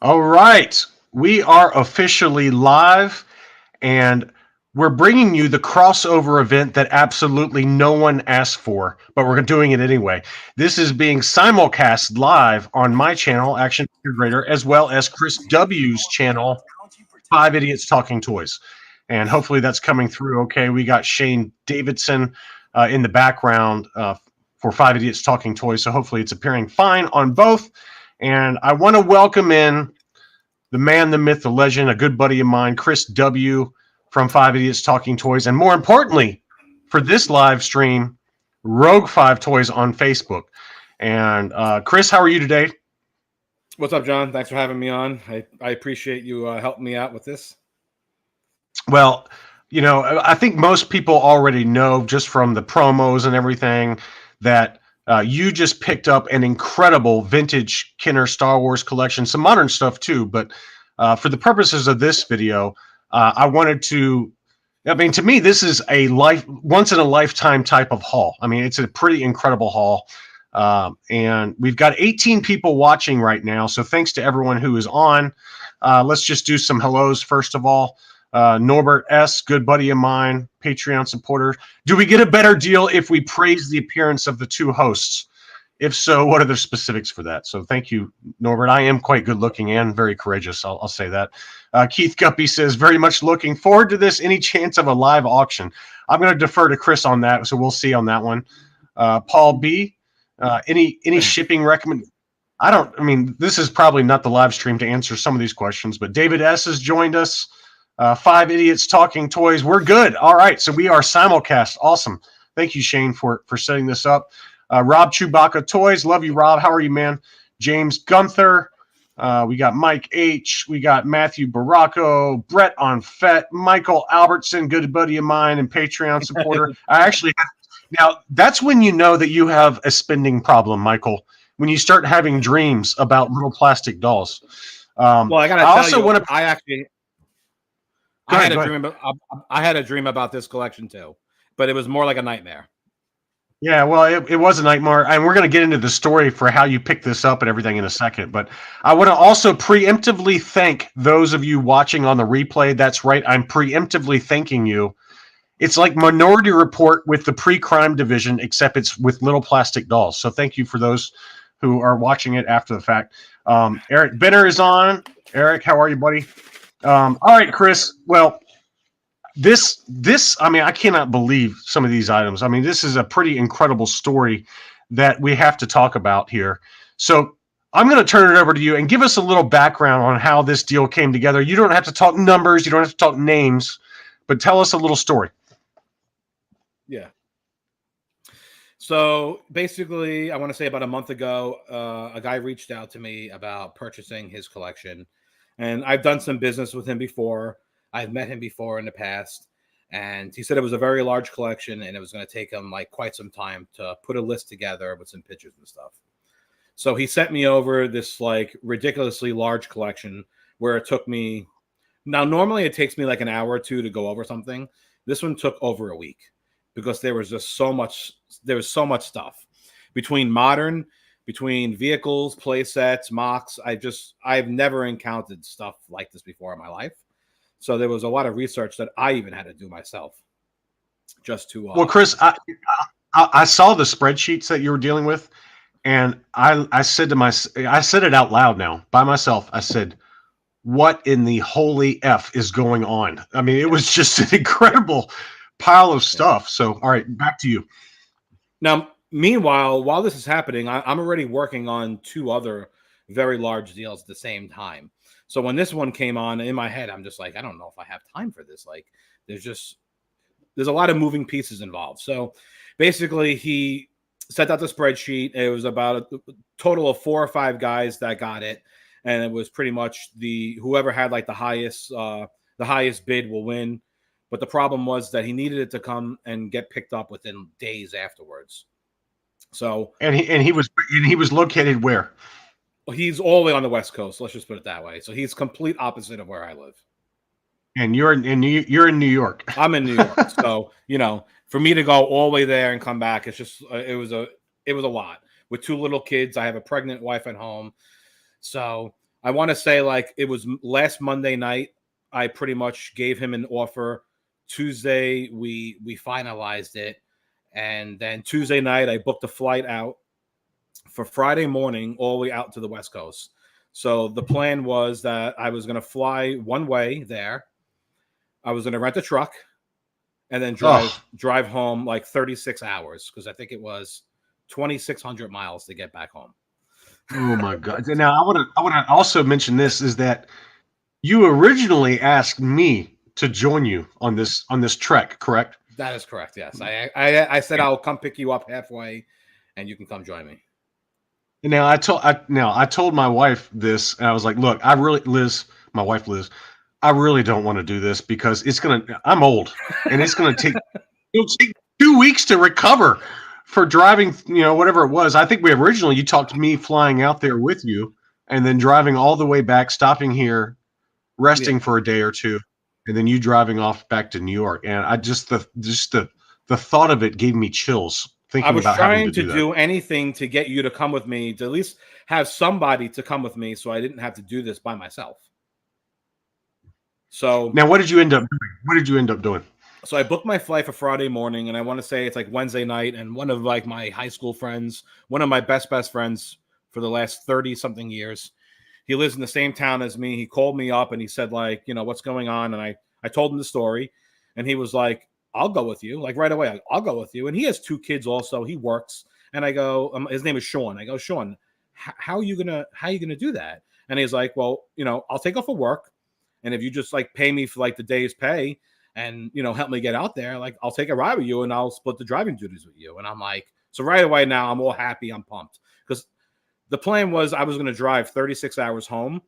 All right. We are officially live and we're bringing you the crossover event that absolutely no one asked for, but we're doing it anyway. This is being simulcast live on my channel, Action Integrator, as well as Chris W's channel, Five Idiots Talking Toys. And hopefully that's coming through okay. We got Shane Davidson in the background for Five Idiots Talking Toys. So hopefully it's appearing fine on both. And I want to welcome in the man, the myth, the legend, a good buddy of mine, Chris W. from Five Idiots Talking Toys. And more importantly, for this live stream, Rogue Five Toys on Facebook. And Chris, how are you today? What's up, John? Thanks for having me on. I appreciate you helping me out with this. Well, you know, I think most people already know just from the promos and everything that you just picked up an incredible vintage Kenner Star Wars collection, some modern stuff too. But for the purposes of this video, I wanted to. I mean, to me, this is a once in a lifetime type of haul. I mean, it's a pretty incredible haul. And we've got 18 people watching right now. So thanks to everyone who is on. Let's just do some hellos first of all. Norbert S., good buddy of mine, Patreon supporter. Do we get a better deal if we praise the appearance of the two hosts? If so, what are the specifics for that? So thank you, Norbert. I am quite good looking and very courageous. I'll say that. Keith Guppy says, very much looking forward to this. Any chance of a live auction? I'm going to defer to Chris on that, so we'll see on that one. Paul B., any shipping recommend? I mean, this is probably not the live stream to answer some of these questions, but David S. has joined us. Five Idiots Talking Toys. We're good. All right. So we are simulcast. Awesome. Thank you, Shane, for setting this up. Rob Chewbacca Toys. Love you, Rob. How are you, man? James Gunther. We got Mike H. We got Matthew Baracco, Brett on Fett, Michael Albertson, good buddy of mine and Patreon supporter. Now that's when you know that you have a spending problem, Michael, when you start having dreams about little plastic dolls. Well, I got to tell you, I had a dream about this collection too, but it was more like a nightmare. Yeah, well, it was a nightmare, and we're going to get into the story for how you picked this up and everything in a second. But I want to also preemptively thank those of you watching on the replay. That's right, I'm preemptively thanking you. It's like Minority Report with the pre-crime division, except it's with little plastic dolls. So thank you for those who are watching it after the fact. Eric Benner is on. Eric, how are you, buddy? All right, Chris. Well, this, I mean, I cannot believe some of these items. I mean, this is a pretty incredible story that we have to talk about here. So I'm going to turn it over to you and give us a little background on how this deal came together. You don't have to talk numbers. You don't have to talk names, but tell us a little story. Yeah. So basically, I want to say about a month ago, a guy reached out to me about purchasing his collection. And I've done some business with him before. I've met him before in the past. And he said it was a very large collection and it was going to take him like quite some time to put a list together with some pictures and stuff. So he sent me over this like ridiculously large collection where it took me. Now, normally it takes me like an hour or two to go over something. This one took over a week because there was just so much. There was so much stuff between vehicles, play sets, mocks. I've never encountered stuff like this before in my life. So there was a lot of research that I even had to do myself just to. Well, Chris, I saw the spreadsheets that you were dealing with, and I said it out loud now by myself. I said, what in the holy F is going on? I mean, it was just an incredible pile of stuff. So, all right, back to you. Now, meanwhile, while this is happening, I'm already working on two other very large deals at the same time. So when this one came on in my head, I'm just like, I don't know if I have time for this. Like, there's a lot of moving pieces involved. So basically, he sent out the spreadsheet. It was about a total of 4 or 5 guys that got it, and it was pretty much whoever had like the highest bid will win. But the problem was that he needed it to come and get picked up within days afterwards. So and he was located where? He's all the way on the West Coast. Let's just put it that way. So he's complete opposite of where I live. And you're in New York. I'm in New York. So, for me to go all the way there and come back, it's just it was a lot. With 2 little kids, I have a pregnant wife at home. So I want to say like it was last Monday night. I pretty much gave him an offer. Tuesday we finalized it, and then Tuesday night I booked a flight out for Friday morning all the way out to the West Coast. So the plan was that I was going to fly one way there. I was going to rent a truck and then drive home like 36 hours because I think it was 2,600 miles to get back home. Oh my God! Now I want to also mention this is that you originally asked me to join you on this trek, correct? That is correct. Yes, I said I'll come pick you up halfway, and you can come join me. Now I told my wife this, and I was like, "Look, my wife Liz, I really don't want to do this because I'm old, and it'll take 2 weeks to recover for driving, whatever it was. I think you talked to me flying out there with you, and then driving all the way back, stopping here, resting for a day or two, and then you driving off back to New York. And I the thought of it gave me chills. I was trying to do anything to get you to come with me, to at least have somebody to come with me so I didn't have to do this by myself. So now what did you end up doing? So I booked my flight for Friday morning, and I want to say it's like Wednesday night, and one of like my high school friends, one of my best friends for the last 30 something years, he lives in the same town as me. He called me up and he said like, what's going on? And I told him the story, and he was like, I'll go with you. Like right away, I'll go with you. And he has 2 kids also. He works. And I go, his name is Sean. I go, Sean, how are you gonna do that? And he's like, well, I'll take off of work, and if you just like pay me for like the day's pay and help me get out there, like I'll take a ride with you and I'll split the driving duties with you. And I'm like, so right away now I'm all happy, I'm pumped, because the plan was I was going to drive 36 hours home,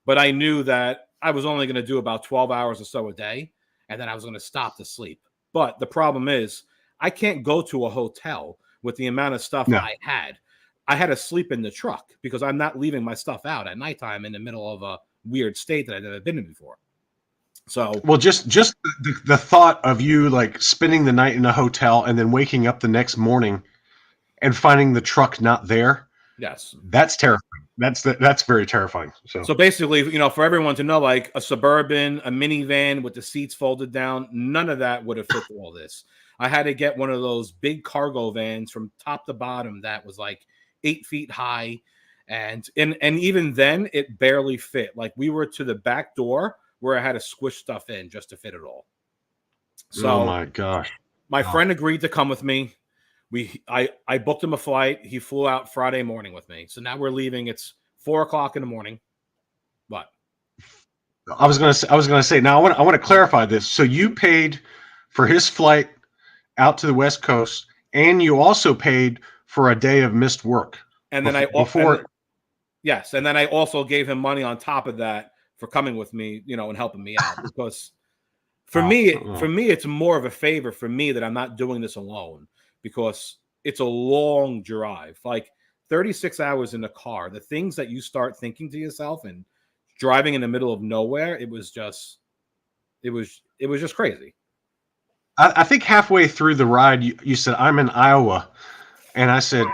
but I knew that I was only going to do about 12 hours or so a day, and then I was going to stop to sleep. But the problem is I can't go to a hotel with the amount of stuff I had. I had to sleep in the truck because I'm not leaving my stuff out at nighttime in the middle of a weird state that I've never been in before. So, well, just the thought of you like spending the night in a hotel and then waking up the next morning and finding the truck not there. Yes, that's terrifying. That's very terrifying. So basically, for everyone to know, like a Suburban, a minivan with the seats folded down, none of that would have fit all this. I had to get one of those big cargo vans from top to bottom that was like 8 feet high, and even then it barely fit. Like we were to the back door where I had to squish stuff in just to fit it all. So, oh my gosh. My friend agreed to come with me. I booked him a flight. He flew out Friday morning with me. So now we're leaving. It's 4:00 in the morning. What? I was gonna say. Now I want to clarify this. So you paid for his flight out to the West Coast, and you also paid for a day of missed work. And then yes, and then I also gave him money on top of that for coming with me, and helping me out, because for me, it's more of a favor for me that I'm not doing this alone, because it's a long drive, like 36 hours in the car. The things that you start thinking to yourself and driving in the middle of nowhere, it was just crazy. I think halfway through the ride, you said, I'm in Iowa. And I said,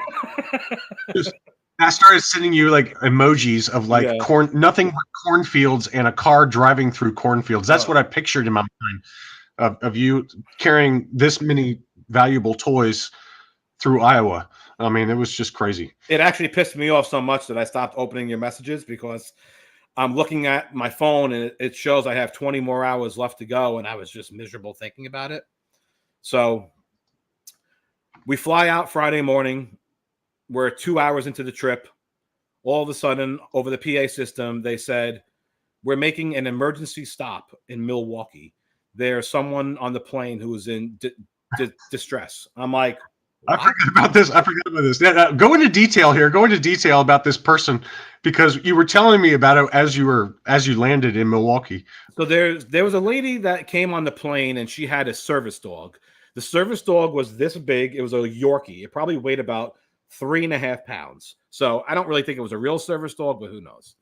I started sending you like emojis of like nothing but cornfields and a car driving through cornfields. That's what I pictured in my mind of you carrying this many valuable toys through Iowa. I mean, it was just crazy. It actually pissed me off so much that I stopped opening your messages, because I'm looking at my phone and it shows I have 20 more hours left to go. And I was just miserable thinking about it. So we fly out Friday morning. We're 2 hours into the trip. All of a sudden, over the PA system, they said, we're making an emergency stop in Milwaukee. There's someone on the plane who is in distress. I'm like, what? I forgot about this. Yeah, go into detail here. Go into detail about this person, because you were telling me about it as you landed in Milwaukee. So there was a lady that came on the plane, and she had a service dog. The service dog was this big. It was a Yorkie. It probably weighed about 3.5 pounds. So I don't really think it was a real service dog, but who knows?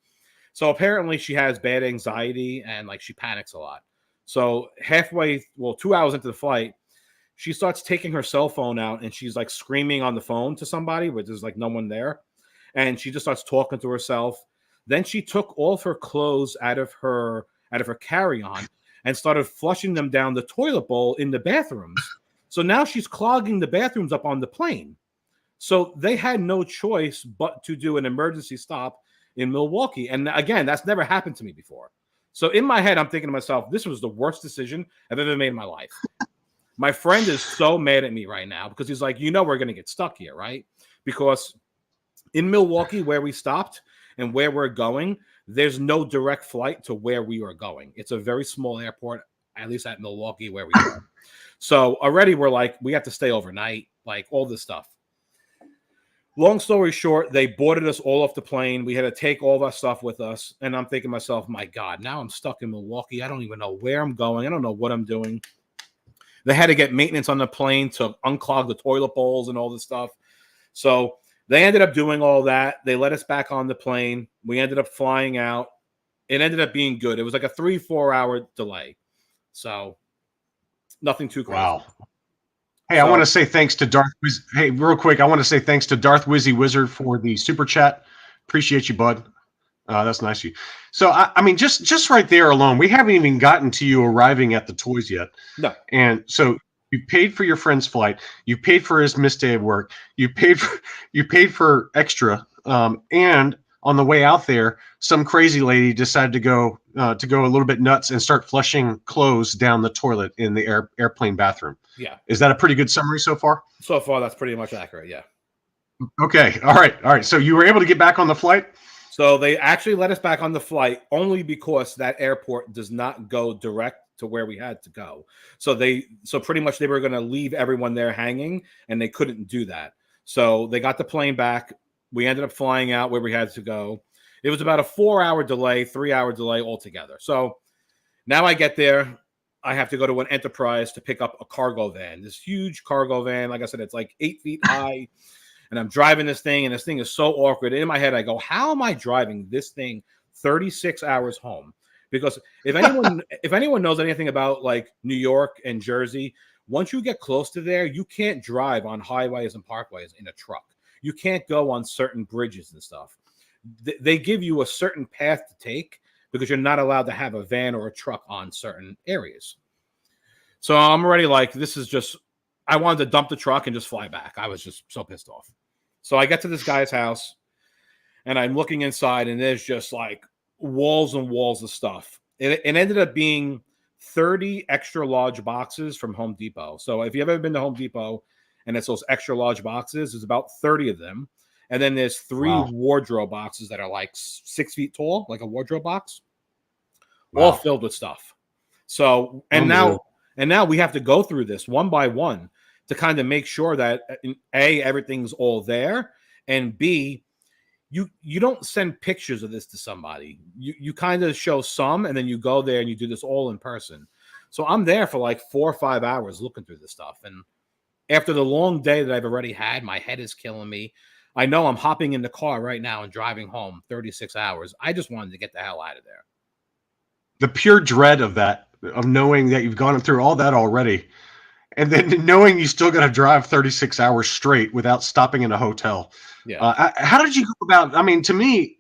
So apparently she has bad anxiety and like she panics a lot. So 2 hours into the flight, she starts taking her cell phone out and she's like screaming on the phone to somebody, but there's like no one there. And she just starts talking to herself. Then she took all of her clothes out of her carry-on and started flushing them down the toilet bowl in the bathrooms. So now she's clogging the bathrooms up on the plane. So they had no choice but to do an emergency stop in Milwaukee. And again, that's never happened to me before. So in my head, I'm thinking to myself, this was the worst decision I've ever made in my life. My friend is so mad at me right now because he's like, we're going to get stuck here, right? Because in Milwaukee, where we stopped and where we're going, there's no direct flight to where we are going. It's a very small airport, at least at Milwaukee where we are. So already we're like, we have to stay overnight, like all this stuff. Long story short, they boarded us all off the plane. We had to take all of our stuff with us. And I'm thinking to myself, my God, now I'm stuck in Milwaukee. I don't even know where I'm going. I don't know what I'm doing. They had to get maintenance on the plane to unclog the toilet bowls and all this stuff. So they ended up doing all that. They let us back on the plane. We ended up flying out. It ended up being good. It was like a 3-4 hour delay. So nothing too crazy. Wow. Hey, I want to say thanks to Darth. Hey, real quick, I want to say thanks to Darth Wizzy Wizard for the super chat. Appreciate you, bud. That's nice of you. So, I mean, just right there alone, we haven't even gotten to you arriving at the toys yet. No. And so you paid for your friend's flight. You paid for his missed day of work. You paid for extra. And on the way out there, some crazy lady decided to go a little bit nuts and start flushing clothes down the toilet in the airplane bathroom. Yeah. Is that a pretty good summary so far? So far, that's pretty much accurate. Yeah. Okay. All right. So you were able to get back on the flight? So they actually let us back on the flight only because that airport does not go direct to where we had to go. So pretty much they were going to leave everyone there hanging, and they couldn't do that. So they got the plane back. We ended up flying out where we had to go. It was about a 4-hour delay, 3-hour delay altogether. So now I get there. I have to go to an Enterprise to pick up a cargo van, this huge cargo van. Like I said, it's like 8 feet high. And I'm driving this thing, and this thing is so awkward. In my head, I go, how am I driving this thing 36 hours home? Because if anyone knows anything about like New York and Jersey, once you get close to there, you can't drive on highways and parkways in a truck. You can't go on certain bridges and stuff. They give you a certain path to take because you're not allowed to have a van or a truck on certain areas. So I'm already like, this is just, I wanted to dump the truck and just fly back. I was just so pissed off. So I get to this guy's house and I'm looking inside, and there's just like walls and walls of stuff. It ended up being 30 extra large boxes from Home Depot. So if you've ever been to Home Depot and it's those extra large boxes, there's about 30 of them. And then there's 3 wardrobe boxes that are like 6 feet tall, like a wardrobe box, all filled with stuff. So, and now we have to go through this one by one to kind of make sure that A, everything's all there, and B, you don't send pictures of this to somebody. You kind of show some, and then you go there and you do this all in person. So I'm there for like 4 or 5 hours looking through this stuff. And after the long day that I've already had, my head is killing me. I know I'm hopping in the car right now and driving home 36 hours. I just wanted to get the hell out of there. The pure dread of that, of knowing that you've gone through all that already, and then knowing you still got to drive 36 hours straight without stopping in a hotel. Yeah. How did you go about? I mean, to me,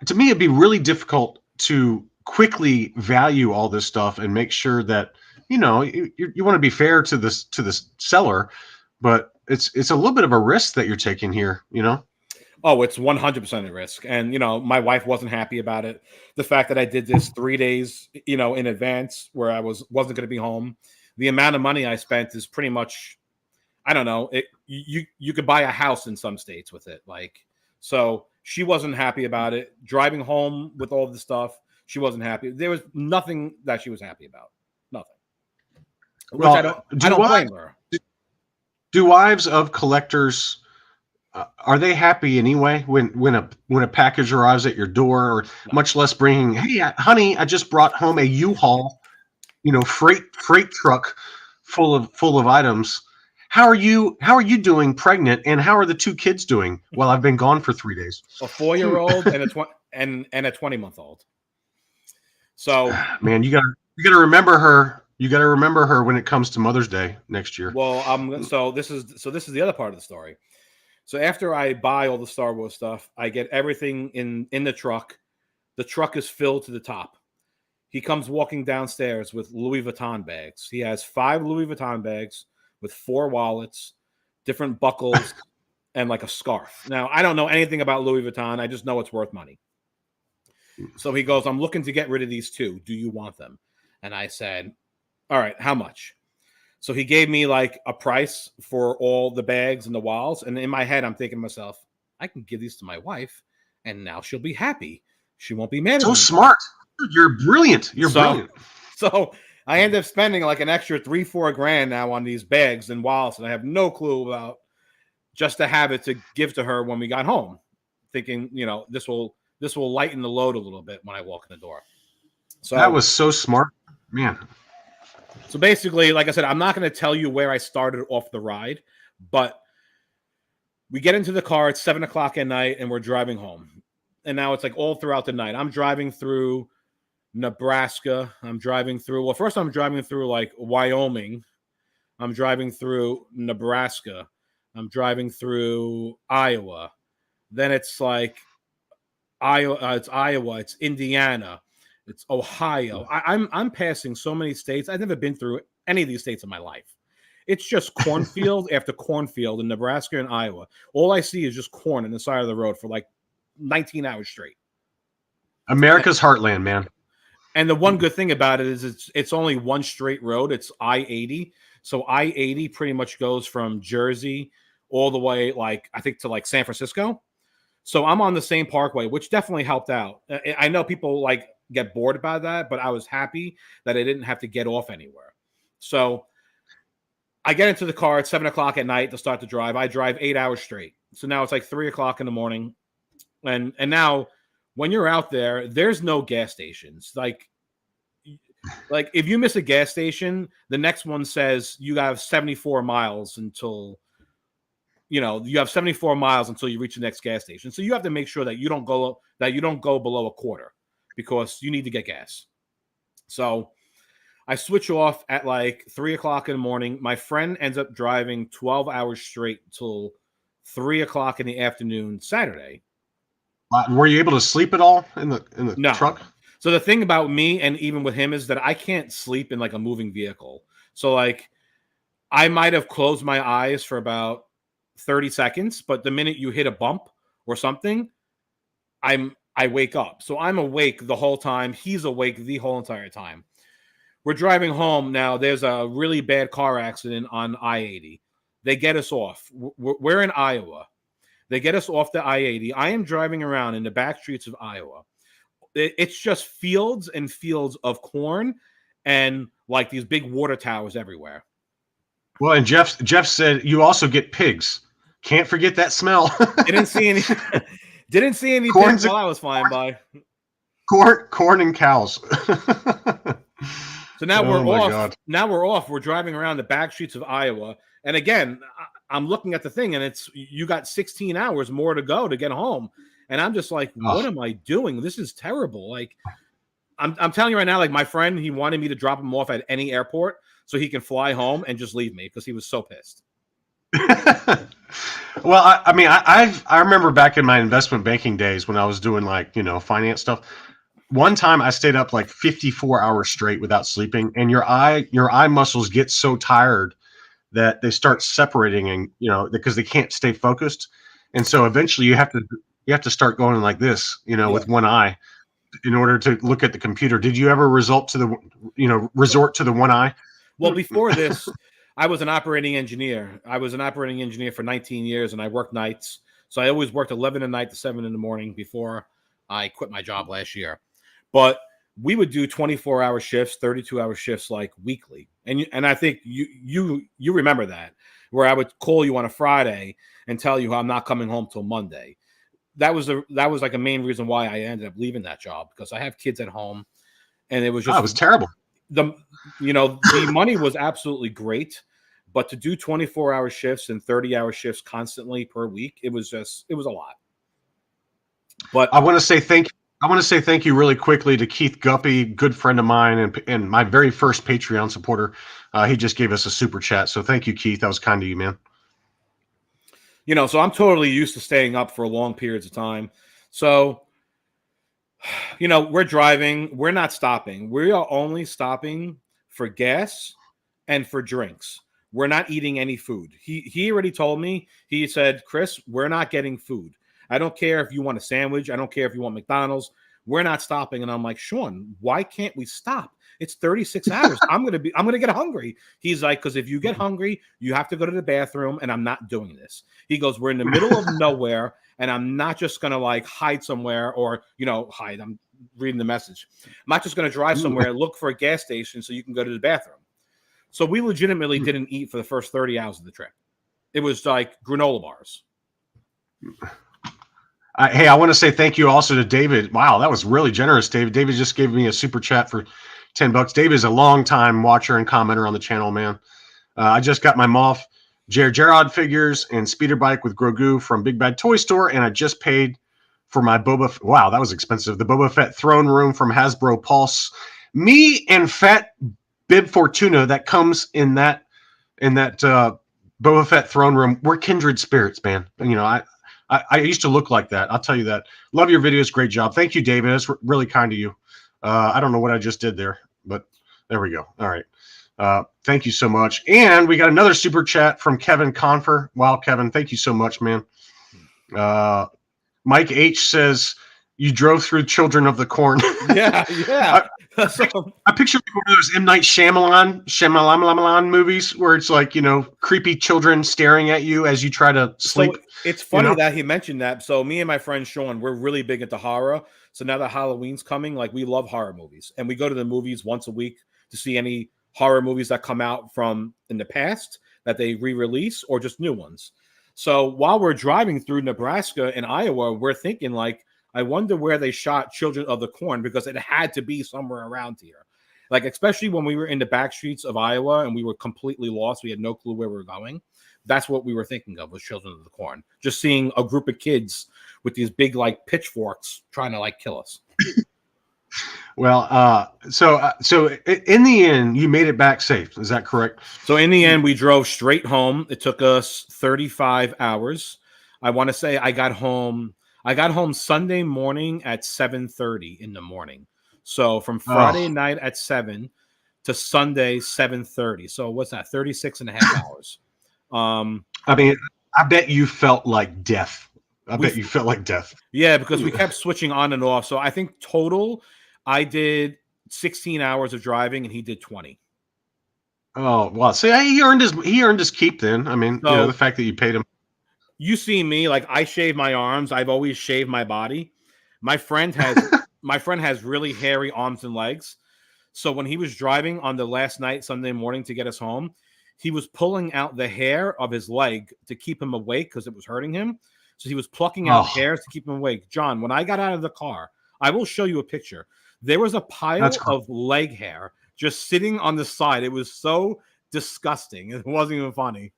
it'd be really difficult to quickly value all this stuff and make sure that you want to be fair to the seller, but it's a little bit of a risk that you're taking here. Oh, it's 100% a risk. And, my wife wasn't happy about it. The fact that I did this 3 days, in advance where I wasn't going to be home. The amount of money I spent is pretty much, I don't know, you could buy a house in some states with it. So she wasn't happy about it. Driving home with all the stuff, she wasn't happy. There was nothing that she was happy about. Nothing. Which I don't blame her. Do wives of collectors... are they happy anyway when a package arrives at your door, or much less bringing, hey, honey, I just brought home a U-Haul, freight truck full of items. How are you doing pregnant, and how are the 2 kids doing while I've been gone for 3 days? A 4-year-old and a 20-month-old. So man, you gotta remember her. You got to remember her when it comes to Mother's Day next year. Well, so this is the other part of the story. So after I buy all the Star Wars stuff, I get everything in the truck. The truck is filled to the top. He comes walking downstairs with Louis Vuitton bags. He has 5 Louis Vuitton bags with 4 wallets, different buckles, and like a scarf. Now, I don't know anything about Louis Vuitton. I just know it's worth money. So he goes, I'm looking to get rid of these 2. Do you want them? And I said, all right, how much? So he gave me like a price for all the bags and the walls. And in my head, I'm thinking to myself, I can give these to my wife and now she'll be happy. She won't be mad at me. So smart. You're brilliant. You're brilliant. So I end up spending like an extra $3-4 grand now on these bags and wallets, and I have no clue about, just to have it to give to her when we got home, thinking, you know, this will lighten the load a little bit when I walk in the door. So that was so smart, man. So basically, like I said, I'm not going to tell you where I started off the ride, but we get into the car at 7 o'clock at night and we're driving home. And now it's like all throughout the night. I'm driving through Nebraska. I'm driving through, well, first I'm driving through like Wyoming. I'm driving through Nebraska. I'm driving through Iowa. Then it's like Iowa, it's Indiana, it's Ohio. I'm passing so many states. I've never been through any of these states in my life. It's just cornfield after cornfield in Nebraska and Iowa. All I see is just corn on the side of the road for like 19 hours straight. America's heartland, man. And the one good thing about it is it's only one straight road. It's I-80. So I-80 pretty much goes from Jersey all the way, like, I think to like San Francisco. So I'm on the same parkway, which definitely helped out. I know people like get bored by that, but I was happy that I didn't have to get off anywhere. So I get into the car at 7 o'clock at night to start the drive. I drive 8 hours straight. So now it's like 3 o'clock in the morning. And now when you're out there, there's no gas stations. Like if you miss a gas station, the next one says you have 74 miles until, you know, you have 74 miles until you reach the next gas station. So you have to make sure that you don't go below a quarter because you need to get gas. So I switch off at like 3 o'clock in the morning. My friend ends up driving 12 hours straight till 3 o'clock in the afternoon Saturday. Were you able to sleep at all in the truck? So the thing about me and even with him is that I can't sleep in like a moving vehicle. So like I might have closed my eyes for about 30 seconds, but the minute you hit a bump or something, I wake up. So I'm awake the whole time. He's awake the whole entire time. We're driving home now. There's a really bad car accident on I-80. They get us off. We're in Iowa. They get us off the I-80. I am driving around in the back streets of Iowa. It's just fields and fields of corn and like these big water towers everywhere. Well, and Jeff said you also get pigs. Can't forget that smell. Didn't see any pigs while I was flying by. Corn and cows. So now we're off. God. Now we're off. We're driving around the back streets of Iowa. And again, I'm looking at the thing and you got 16 hours more to go to get home. And I'm just like, what am I doing? This is terrible. Like, I'm telling you right now, like my friend, he wanted me to drop him off at any airport so he can fly home and just leave me because he was so pissed. Well, I remember back in my investment banking days when I was doing like, finance stuff. One time I stayed up like 54 hours straight without sleeping, and your eye muscles get so tired that they start separating, and because they can't stay focused. And so eventually you have to start going like this, with one eye in order to look at the computer. Did you ever resort to the one eye? Well, before this, I was an operating engineer. I was an operating engineer for 19 years, and I worked nights. So I always worked 11 at night to 7 in the morning before I quit my job last year. But we would do 24-hour shifts, 32-hour shifts, like weekly. And I think you remember that, where I would call you on a Friday and tell you I'm not coming home till Monday. That was like a main reason why I ended up leaving that job, because I have kids at home, and it was just it was terrible. The money was absolutely great, but to do 24-hour shifts and 30-hour shifts constantly per week, it was a lot. But I want to say thank you really quickly to Keith Guppy, good friend of mine and my very first Patreon supporter. He just gave us a super chat, so thank you, Keith. That was kind of you, man. So I'm totally used to staying up for long periods of time. So, we're driving, we're not stopping. We are only stopping for gas and for drinks. We're not eating any food. He already told me, he said, Chris, we're not getting food. I don't care if you want a sandwich. I don't care if you want McDonald's. We're not stopping. And I'm like, Sean, why can't we stop? It's 36 hours. I'm gonna get hungry. He's like, because if you get hungry, you have to go to the bathroom, and I'm not doing this. He goes, we're in the middle of nowhere, and I'm not just gonna like hide somewhere or hide. I'm reading the message. I'm not just gonna drive somewhere and look for a gas station so you can go to the bathroom. So we legitimately didn't eat for the first 30 hours of the trip. It was like granola bars. Hey, I want to say thank you also to David. Wow, that was really generous, David. David just gave me a super chat for $10. David is a long-time watcher and commenter on the channel, man. I just got my Moff Gerard figures and speeder bike with Grogu from Big Bad Toy Store, and I just paid for my Boba. Wow, that was expensive. The Boba Fett throne room from Hasbro Pulse. Me and Fett Bib Fortuna that comes in that Boba Fett throne room. We're kindred spirits, man. I used to look like that. I'll tell you that. Love your videos. Great job. Thank you, David. That's really kind of you. I don't know what I just did there, but there we go. All right. Thank you so much. And we got another super chat from Kevin Confer. Wow, Kevin, thank you so much, man. Mike H says, you drove through Children of the Corn. Yeah. I picture one of those M. Night Shyamalan movies where it's like, creepy children staring at you as you try to sleep. So it's funny that he mentioned that. So me and my friend Sean, we're really big into horror. So now that Halloween's coming, like we love horror movies. And we go to the movies once a week to see any horror movies that come out from in the past that they re-release or just new ones. So while we're driving through Nebraska and Iowa, we're thinking like, I wonder where they shot Children of the Corn, because it had to be somewhere around here. Like, especially when we were in the back streets of Iowa and we were completely lost. We had no clue where we were going. That's what we were thinking of, was Children of the Corn. Just seeing a group of kids with these big, like, pitchforks trying to, like, kill us. Well, so in the end, you made it back safe. Is that correct? So in the end, we drove straight home. It took us 35 hours. I want to say I got home Sunday morning at 7:30 in the morning. So from Friday night at 7 to Sunday 7:30. So what's that? 36 and a half hours. I mean, I bet you felt like death. Bet you felt like death. Yeah, because we kept switching on and off. So I think total, I did 16 hours of driving and he did 20. Oh, well, see, he earned his keep then. I mean, So, the fact that you paid him. You see me, like I shave my arms. I've always shaved my body. My friend has really hairy arms and legs. So when he was driving on the last night, Sunday morning, to get us home, he was pulling out the hair of his leg to keep him awake because it was hurting him. So he was plucking out hairs to keep him awake. John, when I got out of the car, I will show you a picture. There was a pile of leg hair just sitting on the side. It was so disgusting. It wasn't even funny.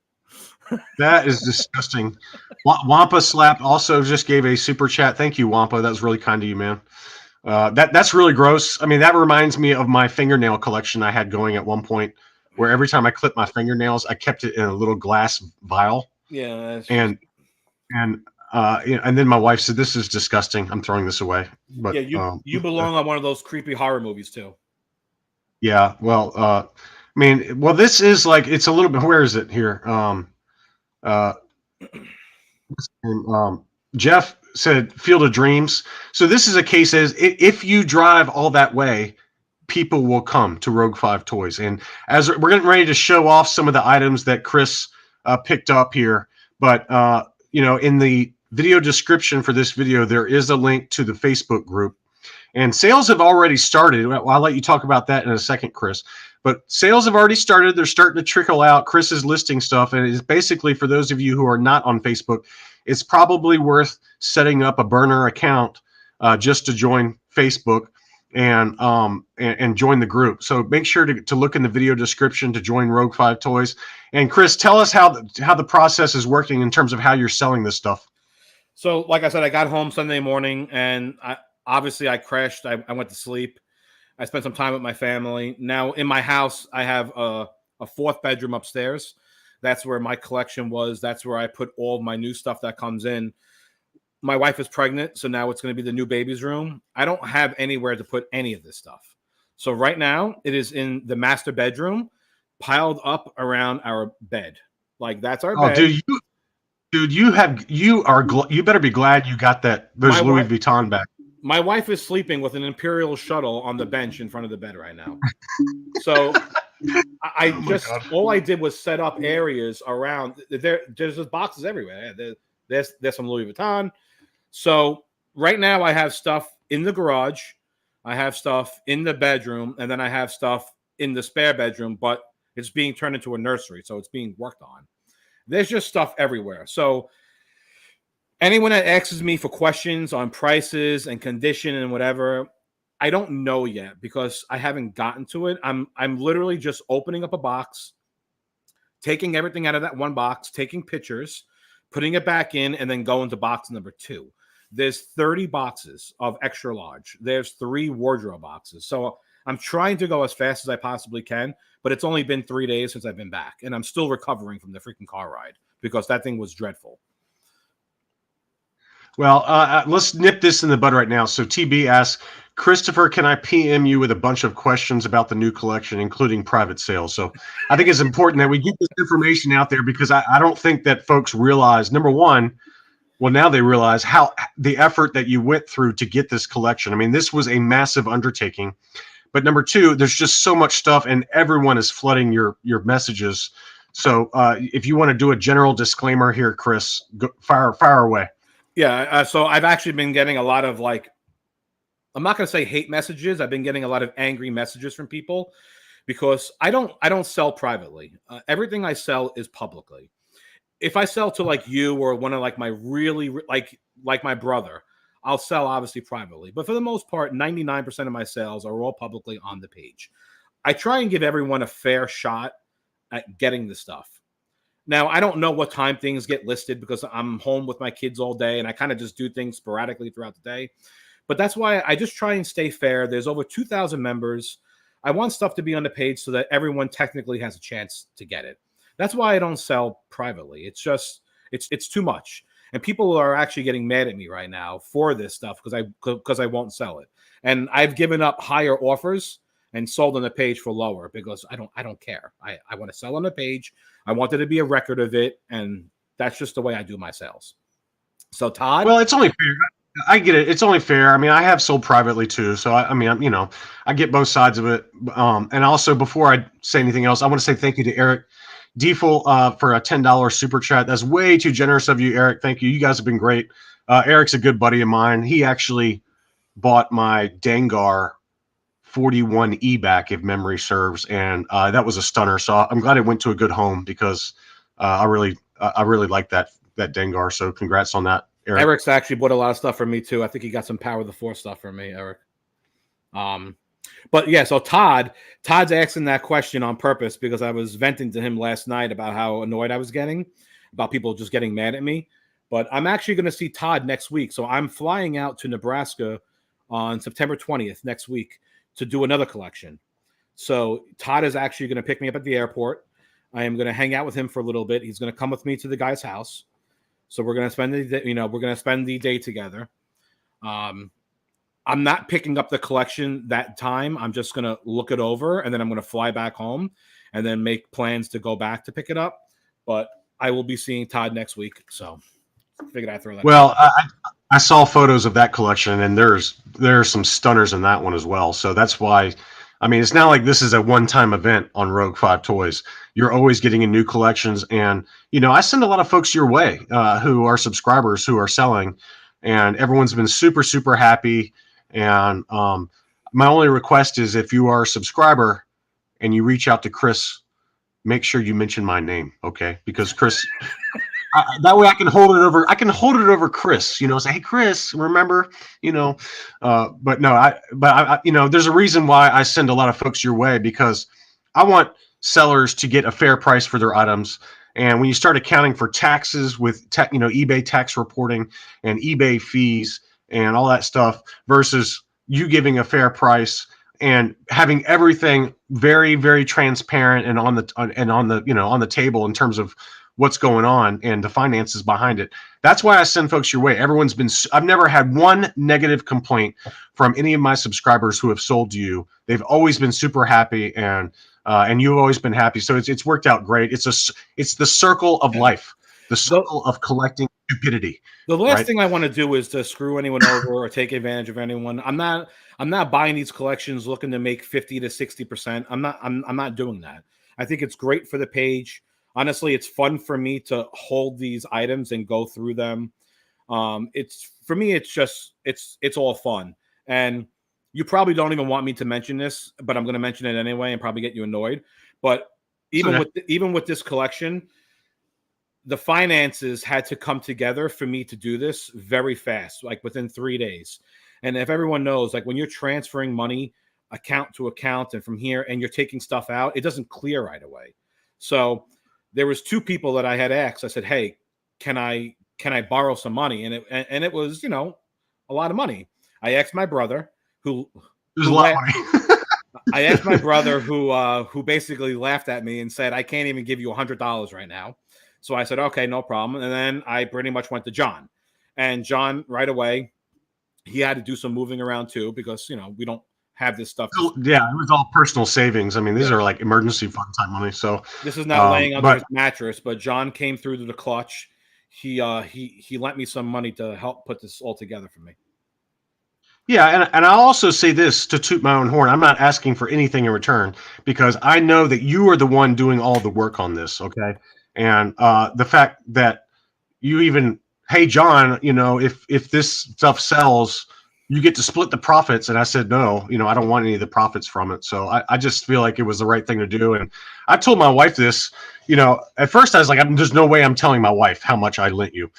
That is disgusting. Wampa Slap also just gave a super chat. Thank you, Wampa. That was really kind of you, man. That's really gross. I mean, that reminds me of my fingernail collection I had going at one point, where every time I clipped my fingernails, I kept it in a little glass vial. Yeah, and then my wife said, "This is disgusting. I'm throwing this away." But yeah, you belong on one of those creepy horror movies too. Yeah, well, I mean, this is like, it's a little bit. Where is it here? Jeff said Field of Dreams. So this is a case as if you drive all that way, people will come to Rogue 5 Toys. And as we're getting ready to show off some of the items that Chris picked up here, but in the video description for this video, there is a link to the Facebook group. And sales have already started. Well, I'll let you talk about that in a second, Chris. But sales have already started. They're starting to trickle out. Chris is listing stuff. And it's basically, for those of you who are not on Facebook, it's probably worth setting up a burner account just to join Facebook and join the group. So make sure to look in the video description to join Rogue 5 Toys. And Chris, tell us how the process is working in terms of how you're selling this stuff. So, like I said, I got home Sunday morning, and I crashed. I went to sleep. I spent some time with my family. Now, in my house, I have a fourth bedroom upstairs. That's where my collection was. That's where I put all of my new stuff that comes in. My wife is pregnant, so now it's going to be the new baby's room. I don't have anywhere to put any of this stuff. So right now, it is in the master bedroom, piled up around our bed. Like, that's our Oh, bed. dude, you better be glad you got those My Louis wife, Vuitton back. my wife is sleeping with an Imperial shuttle on the bench in front of the bed right now. So I Oh my just God. all I did was set up areas around. There's just boxes everywhere. There's some Louis Vuitton. So right now I have stuff in the garage, I have stuff in the bedroom, and then I have stuff in the spare bedroom, but it's being turned into a nursery, so it's being worked on. There's just stuff everywhere. So anyone that asks me for questions on prices and condition and whatever, I don't know yet because I haven't gotten to it. I'm literally just opening up a box, taking everything out of that one box, taking pictures, putting it back in, and then going to box number 2. There's 30 boxes of extra large. There's 3 wardrobe boxes. So I'm trying to go as fast as I possibly can, but it's only been 3 days since I've been back, and I'm still recovering from the freaking car ride because that thing was dreadful. Well, let's nip this in the bud right now. So TB asks, Christopher, can I PM you with a bunch of questions about the new collection, including private sales? So I think it's important that we get this information out there because I don't think that folks realize, number one, well, now they realize how the effort that you went through to get this collection. I mean, this was a massive undertaking. But number two, there's just so much stuff, and everyone is flooding your messages. So if you want to do a general disclaimer here, Chris, fire away. Yeah, so I've actually been getting a lot of I'm not going to say hate messages. I've been getting a lot of angry messages from people because I don't sell privately. Everything I sell is publicly. If I sell to you or one of my really like my brother, I'll sell obviously privately. But for the most part, 99% of my sales are all publicly on the page. I try and give everyone a fair shot at getting the stuff. Now, I don't know what time things get listed because I'm home with my kids all day and I kind of just do things sporadically throughout the day. But that's why I just try and stay fair. There's over 2,000 members. I want stuff to be on the page so that everyone technically has a chance to get it. That's why I don't sell privately. It's just, it's too much. And people are actually getting mad at me right now for this stuff because I won't sell it. And I've given up higher offers and sold on the page for lower because I don't care. I want to sell on the page. I want there to be a record of it, and that's just the way I do my sales. So Todd, Well, it's only fair. I get it. It's only fair. I mean, I have sold privately too, so I mean, I get both sides of it. And also, before I say anything else, I want to say thank you to Eric Deefel for a $10 super chat. That's way too generous of you, Eric. Thank you. You guys have been great. Eric's a good buddy of mine. He actually bought my Dengar 41E back, if memory serves, and that was a stunner. So I'm glad it went to a good home because I really like that Dengar. So congrats on that, Eric. Eric's actually bought a lot of stuff for me too. I think he got some Power of the Force stuff for me, Eric. But yeah, so Todd's asking that question on purpose because I was venting to him last night about how annoyed I was getting about people just getting mad at me. But I'm actually going to see Todd next week. So I'm flying out to Nebraska on September 20th next week to do another collection. So Todd is actually going to pick me up at the airport. I am going to hang out with him for a little bit. He's going to come with me to the guy's house. So we're going to spend the day together. I'm not picking up the collection that time. I'm just going to look it over, and then I'm going to fly back home and then make plans to go back to pick it up. But I will be seeing Todd next week. So I figured I'd throw that. Well, I saw photos of that collection, and there's some stunners in that one as well. So that's why, I mean, it's not like this is a one-time event on Rogue 5 Toys. You're always getting in new collections, and I send a lot of folks your way who are subscribers who are selling, and everyone's been super, super happy. And my only request is if you are a subscriber and you reach out to Chris, make sure you mention my name, okay? Because Chris. That way I can hold it over. I can hold it over Chris. Say, hey, Chris, remember? But no, there's a reason why I send a lot of folks your way because I want sellers to get a fair price for their items. And when you start accounting for taxes with eBay tax reporting and eBay fees and all that stuff versus you giving a fair price and having everything very, very transparent and on the on the table in terms of what's going on and the finances behind it. That's why I send folks your way. Everyone's been, I've never had one negative complaint from any of my subscribers who have sold to you. They've always been super happy, and you've always been happy. So it's worked out great. It's the circle of life, the circle of collecting stupidity. The last right? thing I want to do is to screw anyone over or take advantage of anyone. I'm not buying these collections looking to make 50 to 60%. I'm not doing that. I think it's great for the page. Honestly, it's fun for me to hold these items and go through them. It's for me, it's all fun. And you probably don't even want me to mention this, but I'm going to mention it anyway and probably get you annoyed. But even with this collection, the finances had to come together for me to do this very fast, like within 3 days. And if everyone knows, like when you're transferring money account to account and from here and you're taking stuff out, it doesn't clear right away. So there was 2 people that I had asked. I said, "Hey, can I borrow some money?" And it was, a lot of money. I asked my brother who It was a lot of money. I asked my brother who basically laughed at me and said, "I can't even give you $100 right now." So I said, "Okay, no problem." And then I pretty much went to John, and John right away, he had to do some moving around too, because, we don't have this stuff. Yeah, it was all personal savings. I mean, these are like emergency fund type money. So this is not laying under his mattress, but John came through to the clutch. He lent me some money to help put this all together for me. Yeah, and I'll also say this to toot my own horn. I'm not asking for anything in return, because I know that you are the one doing all the work on this, okay? And the fact that you even, "Hey, John, if this stuff sells, you get to split the profits." And I said, "No, I don't want any of the profits from it." So I just feel like it was the right thing to do. And I told my wife this, at first I was like, "There's no way I'm telling my wife how much I lent you."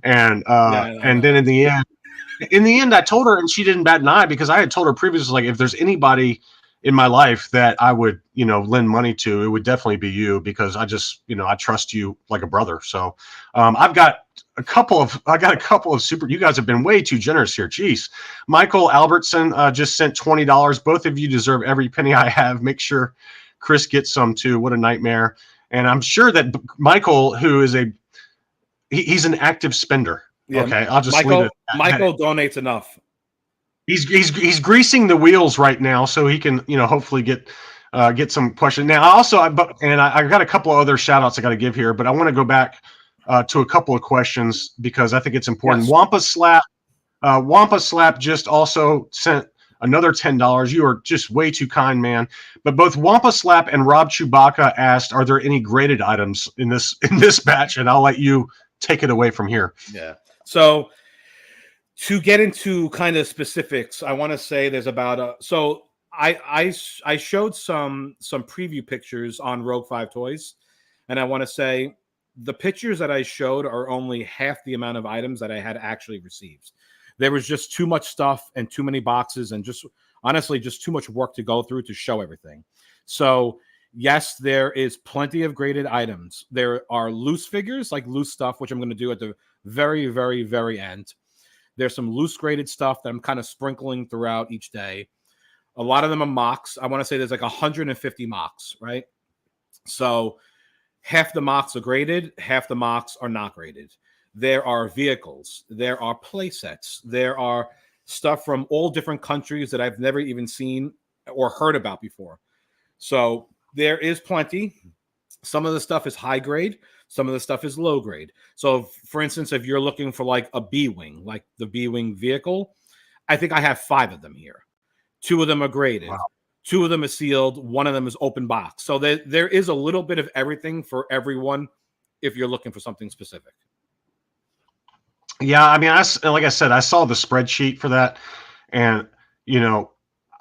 And and then in the end, I told her, and she didn't bat an eye, because I had told her previously, like, if there's anybody in my life that I would, lend money to, it would definitely be you, because I just, I trust you like a brother. So I got a couple of super, you guys have been way too generous here. Jeez. Michael Albertson just sent $20. Both of you deserve every penny I have. Make sure Chris gets some too. What a nightmare. And I'm sure that Michael, who is he's an active spender. Yeah, okay, I'll just leave it. Michael donates enough. He's greasing the wheels right now, so he can hopefully get some questions. Now, I got a couple of other shout outs I got to give here, but I want to go back to a couple of questions, because I think it's important. Yes. Wampa Slap just also sent another $10. You are just way too kind, man. But both Wampa Slap and Rob Chewbacca asked, "Are there any graded items in this batch?" And I'll let you take it away from here. Yeah. So to get into kind of specifics, I want to say there's about I showed some preview pictures on Rogue 5 Toys, and I want to say the pictures that I showed are only half the amount of items that I had actually received. There was just too much stuff and too many boxes, and just honestly just too much work to go through to show everything. So yes, there is plenty of graded items. There are loose figures, like loose stuff, which I'm going to do at the very, very, very end. There's some loose graded stuff that I'm kind of sprinkling throughout each day. A lot of them are mocks. I want to say there's like 150 mocks, right? So half the mocks are graded, half the mocks are not graded. There are vehicles. There are play sets. There are stuff from all different countries that I've never even seen or heard about before. So there is plenty. Some of the stuff is high grade. Some of the stuff is low grade. So, for instance, if you're looking for like a B-Wing, like the B-Wing vehicle, I think I have 5 of them here. 2 of them are graded. Wow. 2 of them are sealed. 1 of them is open box. So there is a little bit of everything for everyone if you're looking for something specific. Yeah, I mean, like I said, I saw the spreadsheet for that, and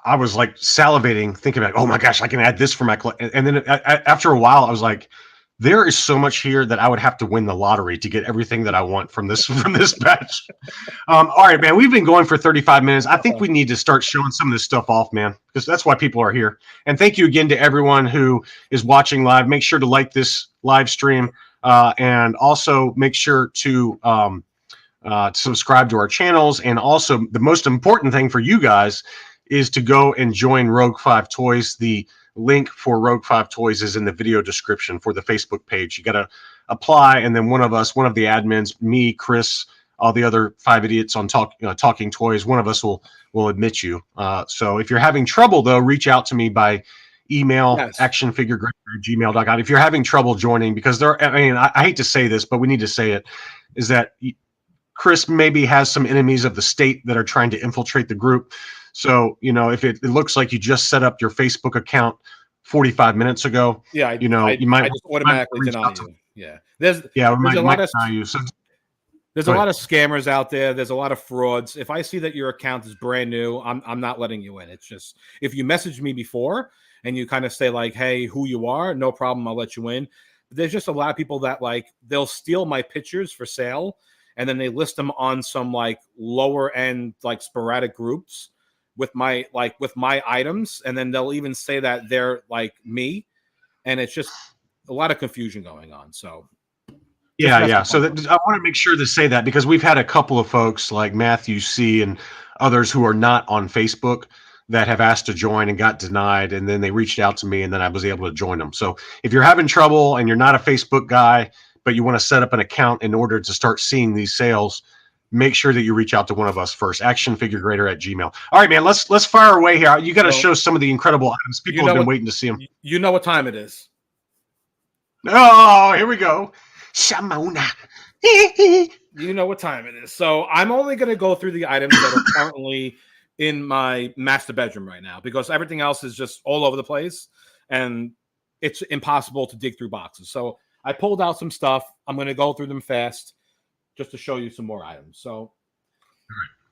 I was like salivating, thinking about, oh my gosh, I can add this for my collection. And then after a while, I was like, there is so much here that I would have to win the lottery to get everything that I want from this batch. All right, man, we've been going for 35 minutes. I think we need to start showing some of this stuff off, man, because that's why people are here. And thank you again to everyone who is watching live. Make sure to like this live stream, and also make sure to subscribe to our channels. And also, the most important thing for you guys is to go and join Rogue 5 Toys. The link for Rogue 5 Toys is in the video description for the Facebook page. You got to apply, and then one of the admins, me, Chris, all the other 5 idiots on Talking Toys, one of us will admit you. So if you're having trouble, though, reach out to me by email, Yes. actionfiguregreater@gmail.com. If you're having trouble joining, because I hate to say this, but we need to say it, is that Chris maybe has some enemies of the state that are trying to infiltrate the group. So, if it looks like you just set up your Facebook account 45 minutes ago, Yeah, you might I just automatically deny you. Yeah. There's a lot of deny you. So there's a lot of scammers out there. There's a lot of frauds. If I see that your account is brand new, I'm not letting you in. It's just, if you message me before and you kind of say like, hey, who you are, no problem, I'll let you in. But there's just a lot of people that like, they'll steal my pictures for sale and then they list them on some like lower end, like sporadic groups with my items. And then they'll even say that they're like me. And it's just a lot of confusion going on. So yeah. So I want to make sure to say that, because we've had a couple of folks like Matthew C. and others who are not on Facebook that have asked to join and got denied, and then they reached out to me and then I was able to join them. So if you're having trouble and you're not a Facebook guy, but you want to set up an account in order to start seeing these sales, make sure that you reach out to one of us first. actionfiguregreater@gmail. All right, man, let's fire away here. You got to show some of the incredible items. People have been waiting to see them. You know what time it is. Oh, here we go. Shamona. You know what time it is. So I'm only going to go through the items that are currently in my master bedroom right now, because everything else is just all over the place and it's impossible to dig through boxes. So I pulled out some stuff. I'm going to go through them fast just to show you some more items. So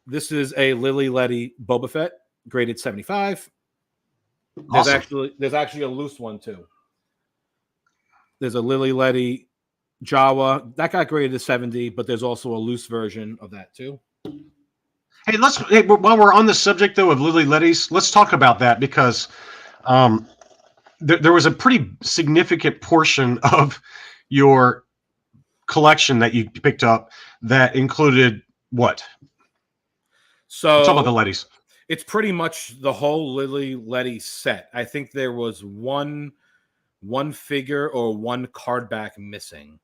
this is a Ledy Boba Fett, graded 75. Awesome. There's actually a loose one too. There's a Ledy Jawa that got graded to 70, but there's also a loose version of that too. Hey, while we're on the subject though of Ledy's, let's talk about that, because there was a pretty significant portion of your collection that you picked up that included what? So let's talk about the Ledy's. It's pretty much the whole Ledy set. I think there was one figure or one card back missing.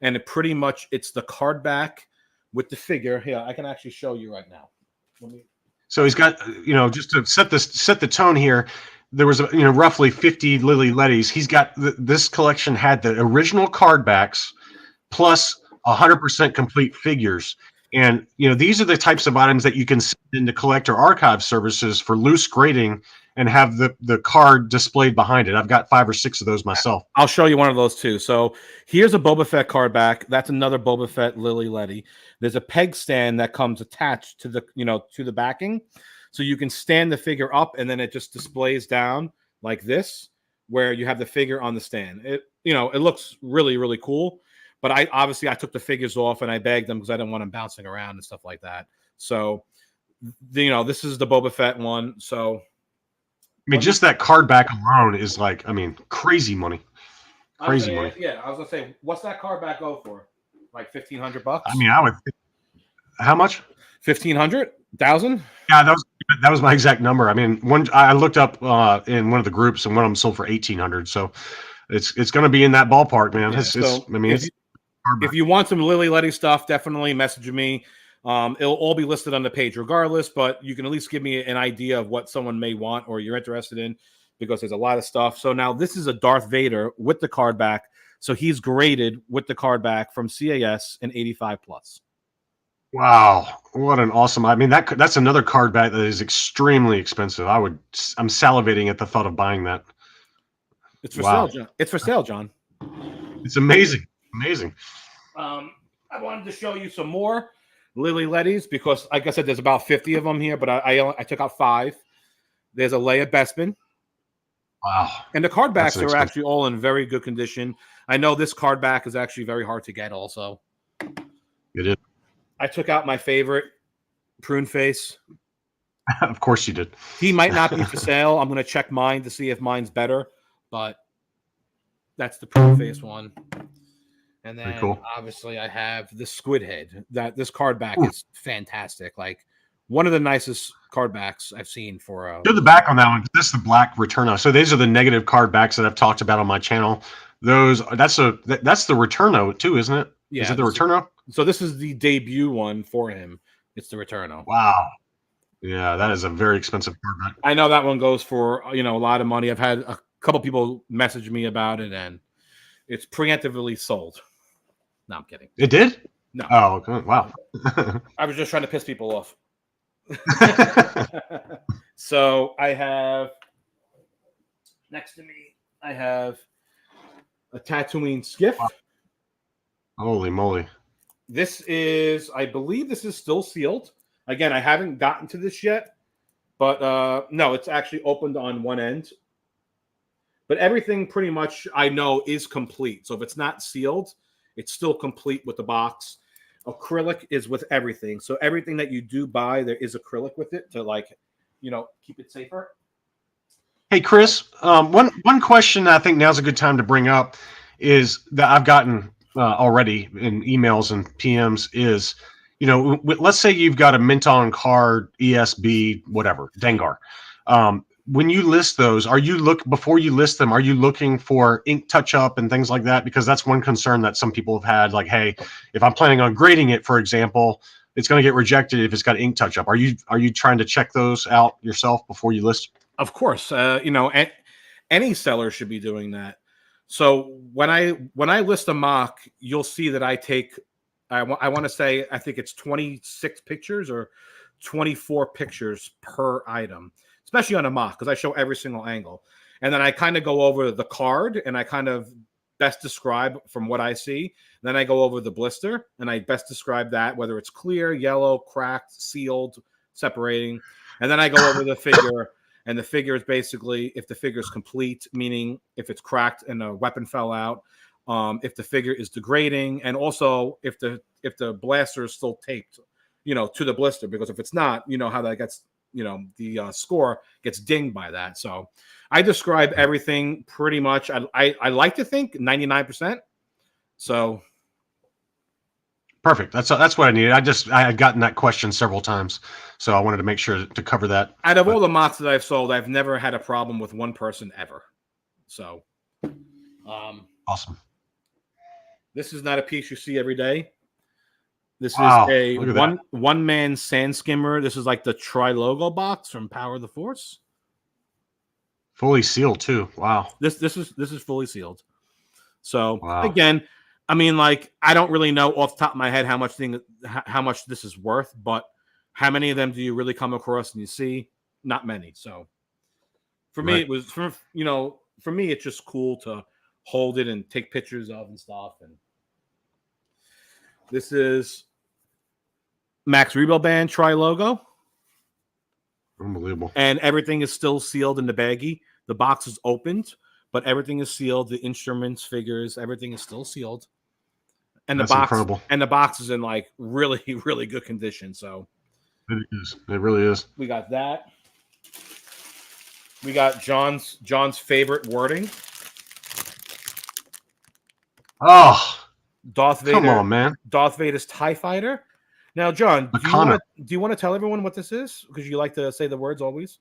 And it's the card back with the figure. Here, I can actually show you right now. So he's got, just to set the tone here, there was roughly 50 Ledy's. He's got this collection had the original card backs plus 100% complete figures. And these are the types of items that you can send into collector archive services for loose grading and have the card displayed behind it. I've got 5 or 6 of those myself. I'll show you one of those too. So here's a Boba Fett card back. That's another Boba Fett Ledy. There's a peg stand that comes attached to the backing, so you can stand the figure up and then it just displays down like this, where you have the figure on the stand. It looks really, really cool. But I took the figures off and I bagged them because I didn't want them bouncing around and stuff like that. So this is the Boba Fett one. So just that card back alone is like, crazy money. Crazy money. Yeah, I was gonna say, what's that card back go for? Like $1,500? I would. How much? 1,500? 1,000? Yeah, that was my exact number. I looked up in one of the groups, and one of them sold for 1,800. So it's going to be in that ballpark, man. Yeah, if you want some Ledy stuff, definitely message me. It'll all be listed on the page regardless, but you can at least give me an idea of what someone may want or you're interested in, because there's a lot of stuff. So now this is a Darth Vader with the card back. So he's graded with the card back from CAS an 85 plus. Wow, what an awesome! That's another card back that is extremely expensive. I'm salivating at the thought of buying that. It's for sale, John. It's for sale, John. It's amazing. Amazing. I wanted to show you some more Ledy's because, like I said, there's about 50 of them here, but I took out 5. There's a Leia Bespin. Wow. And the card backs are actually all in very good condition. I know this card back is actually very hard to get also. It is. I took out my favorite Prune Face. Of course you did. He might not be for sale. I'm going to check mine to see if mine's better, but that's the Prune Face one. And then obviously I have the Squid Head. This card back is fantastic. Like one of the nicest card backs I've seen for. Do the back on that one. This is the black Returno. So these are the negative card backs that I've talked about on my channel. That's the Returno too, isn't it? Yeah, is it the Returno? So this is the debut one for him. It's the Returno. Wow. Yeah, that is a very expensive card back. I know that one goes for a lot of money. I've had a couple people message me about it, and it's preemptively sold. No, I'm kidding. It did? No. Oh, okay. Wow. I was just trying to piss people off. So I have next to me, I have a Tatooine skiff. Wow. Holy moly. This is, I believe this is still sealed. Again, I haven't gotten to this yet, but no, it's actually opened on one end. But everything pretty much I know is complete. So if it's not sealed, it's still complete with the box. Acrylic is with everything. So everything that you do buy, there is acrylic with it to keep it safer. Hey, Chris, one question I think now's a good time to bring up is that I've gotten already in emails and PMs is, let's say you've got a Minton card, ESB, whatever, Dengar. When you list those, before you list them, are you looking for ink touch up and things like that? Because that's one concern that some people have had. Like, hey, if I'm planning on grading it, for example, it's going to get rejected if it's got ink touch up. Are you trying to check those out yourself before you list? Of course, any seller should be doing that. So when I list a mock, you'll see that I take, I want to say, I think it's 26 pictures or 24 pictures per item, especially on a mock, because I show every single angle. And then I kind of go over the card and I kind of best describe from what I see. Then I go over the blister and I best describe that, whether it's clear, yellow, cracked, sealed, separating. And then I go over the figure. And the figure is basically if the figure is complete, meaning if it's cracked and a weapon fell out, if the figure is degrading, and also if the blaster is still taped, to the blister, because if it's not, how that gets, the score gets dinged by that. So I describe everything pretty much. I like to think 99%. So. Perfect. That's what I needed. I had gotten that question several times, so I wanted to make sure to cover that. Out of all the mocks that I've sold, I've never had a problem with one person ever. So, awesome. This is not a piece you see every day. This is a one man sand skimmer. This is like the Tri-Logo box from Power of the Force. Fully sealed too. Wow. This is fully sealed. So again, I mean, like, I don't really know off the top of my head how much this is worth, but how many of them do you really come across and you see? Not many. So for me, it was for me, it's just cool to hold it and take pictures of and stuff. And this is Max Rebo Band Tri-Logo. Unbelievable. And everything is still sealed in the baggie. The box is opened, but everything is sealed. The instruments, figures, everything is still sealed. And the box, incredible. And the box is in like really, really good condition. So it is. It really is. We got that. We got John's favorite wording. Oh, Darth Vader. Come on, man. Darth Vader's TIE Fighter. Now, John, do you want to tell everyone what this is? Because you like to say the words always.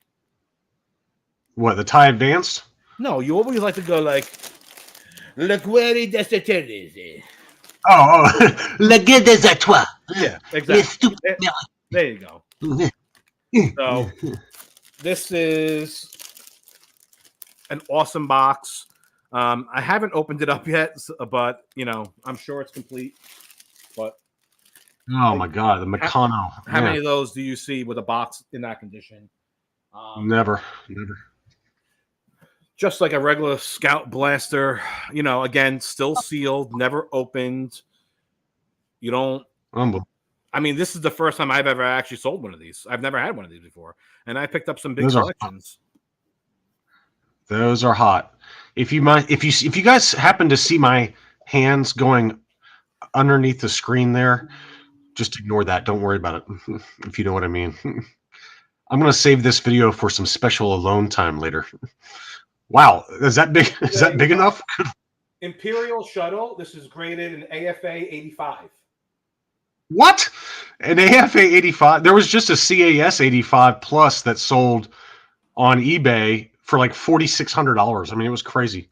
What, the TIE Advanced? No, you always like to go like, Le guerre des Oh. La guerre des étoiles. Yeah, exactly. There you go. So, this is an awesome box. I haven't opened it up yet, but I'm sure it's complete. But my God, the Meccano. How many of those do you see with a box in that condition? Never. Just like a regular Scout blaster, again, still sealed, never opened. You don't. I mean, this is the first time I've ever actually sold one of these. I've never had one of these before, and I picked up some big collections. Those are hot. If you guys happen to see my hands going underneath the screen there, just ignore that. Don't worry about it. If you know what I mean. I'm going to save this video for some special alone time later. Wow, is that big? Is that big enough? Imperial Shuttle. This is graded in AFA 85. What? An AFA 85? There was just a CAS 85 plus that sold on eBay for like $4,600. I mean, it was crazy.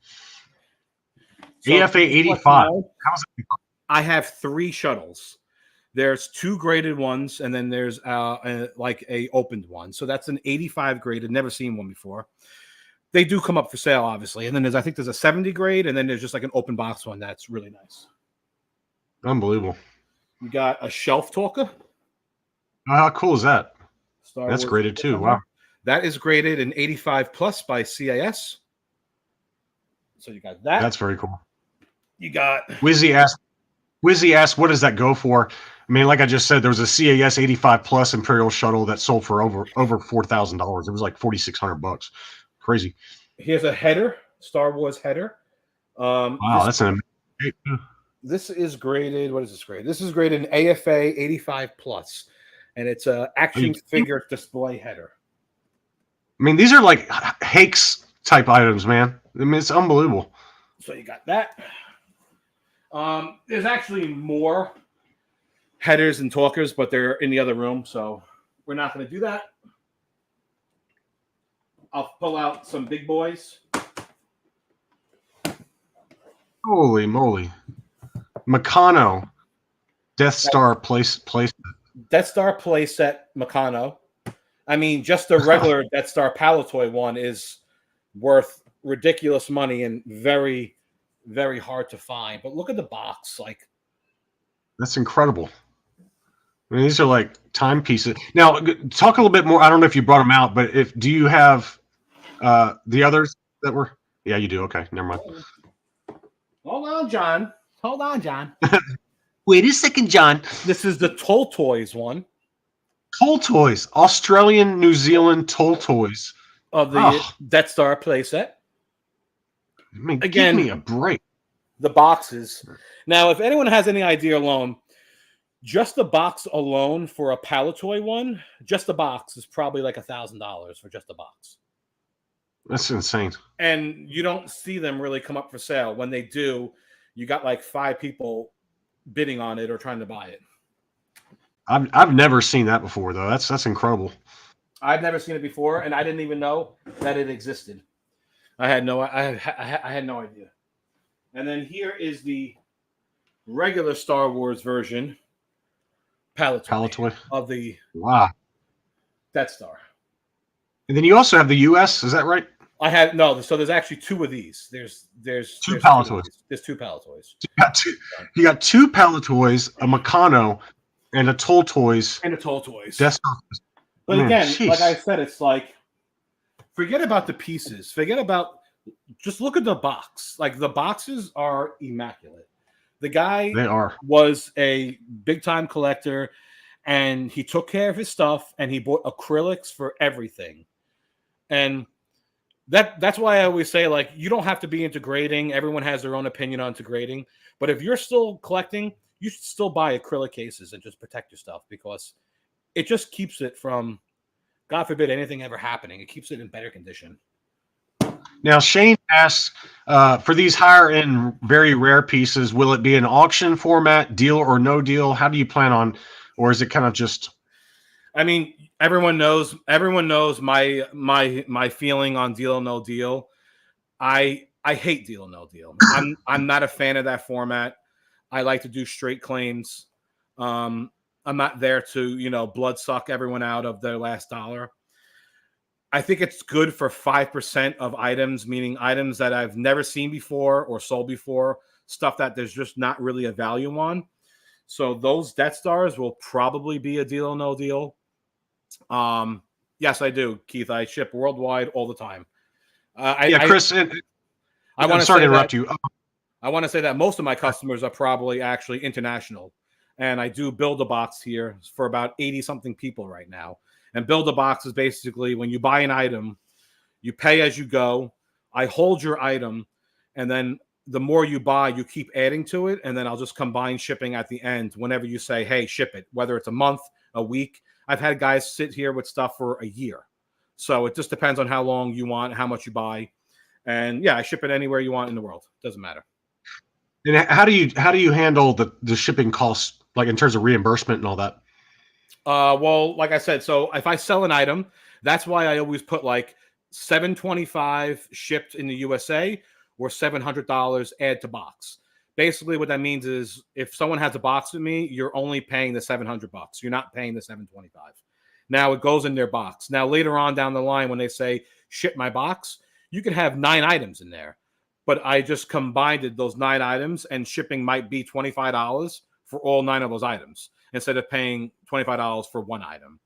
So AFA just to let you 85. know, How's it? I have 3 shuttles. There's 2 graded ones, and then there's like a opened one. So that's an 85 graded. Never seen one before. They do come up for sale, obviously. And then I think there's a 70 grade, and then there's just like an open box one that's really nice. Unbelievable. You got a shelf talker. How cool is that? Star That's Wars graded too. Wow. That is graded an 85 plus by CAS. So you got that. That's very cool. You got Wizzy asked, what does that go for? I mean, like I just said, there was a CAS 85 plus Imperial shuttle that sold for over $4,000. It was like $4,600. Crazy. Here's a header, Star Wars header. Wow, that's an amazing. This is graded. What is this graded? This is graded an AFA 85 plus, and it's a action figure display header. I mean, these are like Hakes type items, man. I mean, it's unbelievable. So you got that. There's actually more headers and talkers, but they're in the other room, so we're not going to do that. I'll pull out some big boys. Holy moly. Meccano. Death Star place. Death Star playset Meccano. I mean, just the regular Death Star Palatoy one is worth ridiculous money and very, very hard to find. But look at the box. Like, that's incredible. I mean, these are like timepieces. Now, talk a little bit more. I don't know if you brought them out, but do you have the others that were? Yeah, you do. Okay, never mind. Hold on, John. Hold on, John. Wait a second, John. This is the Toll Toys one. Toll Toys. Australian, New Zealand Toll Toys. Of the Death Star playset. I mean, Again, give me a break. The boxes. Now, if anyone has any idea alone, just the box alone for a Palatoy one, just the box is probably like $1,000 for just the box. That's insane. And you don't see them really come up for sale. When they do, you got like 5 people bidding on it or trying to buy it. I've never seen that before though. That's incredible. I've never seen it before, and I didn't even know that it existed. I had no idea. And then here is the regular Star Wars version Palatoy of the Death Star. And then you also have the US, is that right? I have no. So there's actually 2 of these. There's two Palatoys. There's 2 Palatoys. You got two Palatoys, a Meccano, and a Toll Toys. Death Star. But again, like I said, it's like forget about the pieces. Forget about just look at the box. Like the boxes are immaculate. The guy was a big time collector, and he took care of his stuff, and he bought acrylics for everything. And that's why I always say, like, you don't have to be into grading. Everyone has their own opinion on grading. But if you're still collecting, you should still buy acrylic cases and just protect your stuff, because it just keeps it from, God forbid, anything ever happening. It keeps it in better condition. Now, Shane asks, for these higher end, very rare pieces, will it be an auction format, deal or no deal? How do you plan on, or is it kind of just? I mean, everyone knows my feeling on deal or no deal. I hate deal or no deal. I'm not a fan of that format. I like to do straight claims. I'm not there to, blood suck everyone out of their last dollar. I think it's good for 5% of items, meaning items that I've never seen before or sold before, stuff that there's just not really a value on. So those Death Stars will probably be a deal or no deal. Yes, I do, Keith. I ship worldwide all the time. Chris, I'm sorry to interrupt you. I want to say that most of my customers are probably actually international. And I do build a box here for about 80-something people right now. And build a box is basically when you buy an item, you pay as you go. I hold your item, and then the more you buy, you keep adding to it, and then I'll just combine shipping at the end whenever you say, hey, ship it, whether it's a month, a week. I've had guys sit here with stuff for a year. So it just depends on how long you want, how much you buy. And yeah, I ship it anywhere you want in the world. Doesn't matter. And how do you handle the shipping costs like in terms of reimbursement and all that? Well, like I said, so if I sell an item, that's why I always put like $725 shipped in the USA or $700 add to box. Basically, what that means is if someone has a box with me, you're only paying the $700. You're not paying the $725. Now it goes in their box. Now later on down the line, when they say ship my box, you can have 9 items in there. But I just combined those 9 items, and shipping might be $25 for all 9 of those items instead of paying $25 for one item.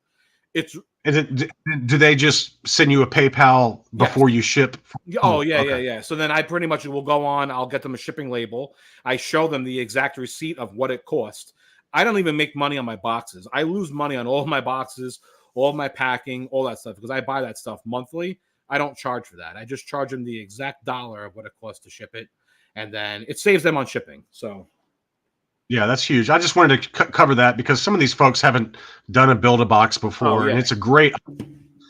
It's do they just send you a PayPal before you ship? Oh, yeah. So then I pretty much will go on. I'll get them a shipping label. I show them the exact receipt of what it cost. I don't even make money on my boxes. I lose money on all of my boxes, all of my packing, all that stuff, because I buy that stuff monthly. I don't charge for that. I just charge them the exact dollar of what it costs to ship it, and then it saves them on shipping. So yeah, that's huge. I just wanted to cover that because some of these folks haven't done a Build-A-Box before, and it's a great,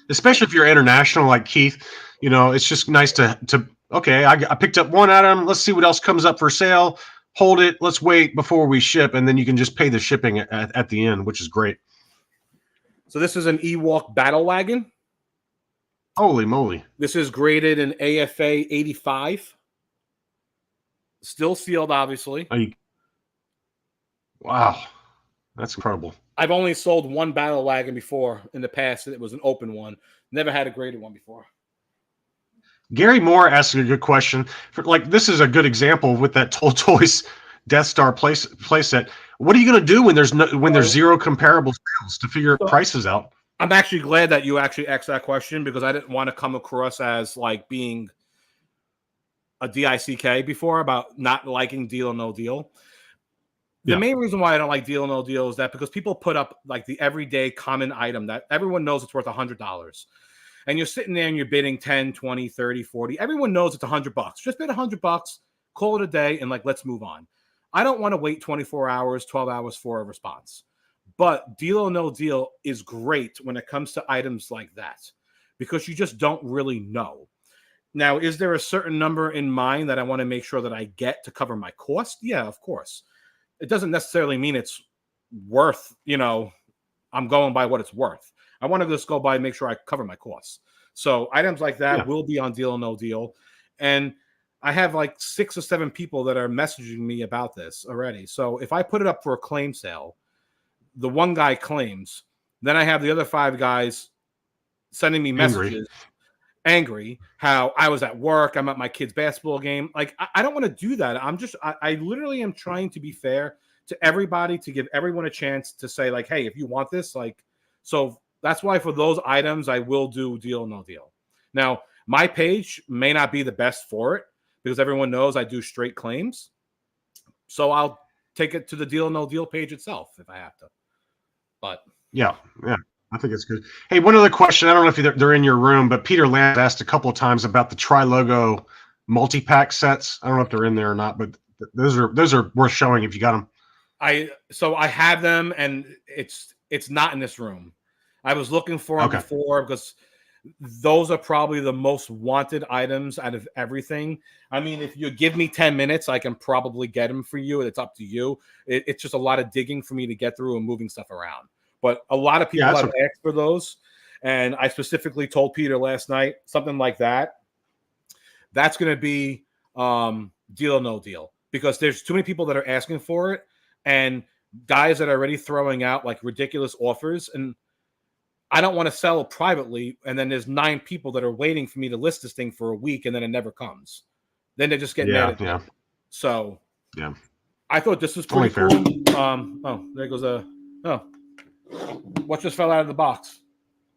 especially if you're international like Keith. You know, it's just nice to okay, I picked up one item. Let's see what else comes up for sale. Hold it. Let's wait before we ship, and then you can just pay the shipping at the end, which is great. So this is an Ewok battle wagon. Holy moly! This is graded in AFA 85. Still sealed, obviously. Wow, that's incredible. I've only sold one battle wagon before in the past, and it was an open one. Never had a graded one before. Gary Moore asked a good question. This is a good example with that Toll Toys Death Star playset. What are you going to do when there's zero comparable sales to figure prices out? I'm actually glad that you actually asked that question because I didn't want to come across as like being a DICK before about not liking Deal or No Deal. The main reason why I don't like Deal or No Deal is that because people put up like the everyday common item that everyone knows it's worth $100. And you're sitting there and you're bidding 10, 20, 30, 40. Everyone knows it's $100. Just bid $100, call it a day, and like, let's move on. I don't want to wait 24 hours, 12 hours for a response. But Deal or No Deal is great when it comes to items like that because you just don't really know. Now, is there a certain number in mind that I want to make sure that I get to cover my cost? Yeah, of course. It doesn't necessarily mean it's worth, I'm going by what it's worth. I want to just go by and make sure I cover my costs. So items like that will be on Deal or No Deal. And I have like 6 or 7 people that are messaging me about this already. So if I put it up for a claim sale, the one guy claims, then I have the other 5 guys sending me messages angry how I was at work, I'm at my kid's basketball game. Like, I don't want to do that. I literally am trying to be fair to everybody, to give everyone a chance to say like, hey, if you want this, like, so that's why for those items, I will do Deal or No Deal. Now, my page may not be the best for it because everyone knows I do straight claims. So I'll take it to the Deal or No Deal page itself if I have to. But yeah, I think it's good. Hey, one other question. I don't know if they're in your room, but Peter Lamb asked a couple of times about the Tri-Logo multi-pack sets. I don't know if they're in there or not, but those are worth showing if you got them. I have them, and it's not in this room. I was looking for them before because those are probably the most wanted items out of everything. I mean, if you give me 10 minutes, I can probably get them for you. It's up to you. It's just a lot of digging for me to get through and moving stuff around. But a lot of people have asked for those. And I specifically told Peter last night, something like that. That's going to be Deal or No Deal because there's too many people that are asking for it. And guys that are already throwing out like ridiculous offers. And I don't want to sell privately, and then there's 9 people that are waiting for me to list this thing for a week, and then it never comes. Then they just get mad at me. So I thought this was pretty cool. There goes what just fell out of the box?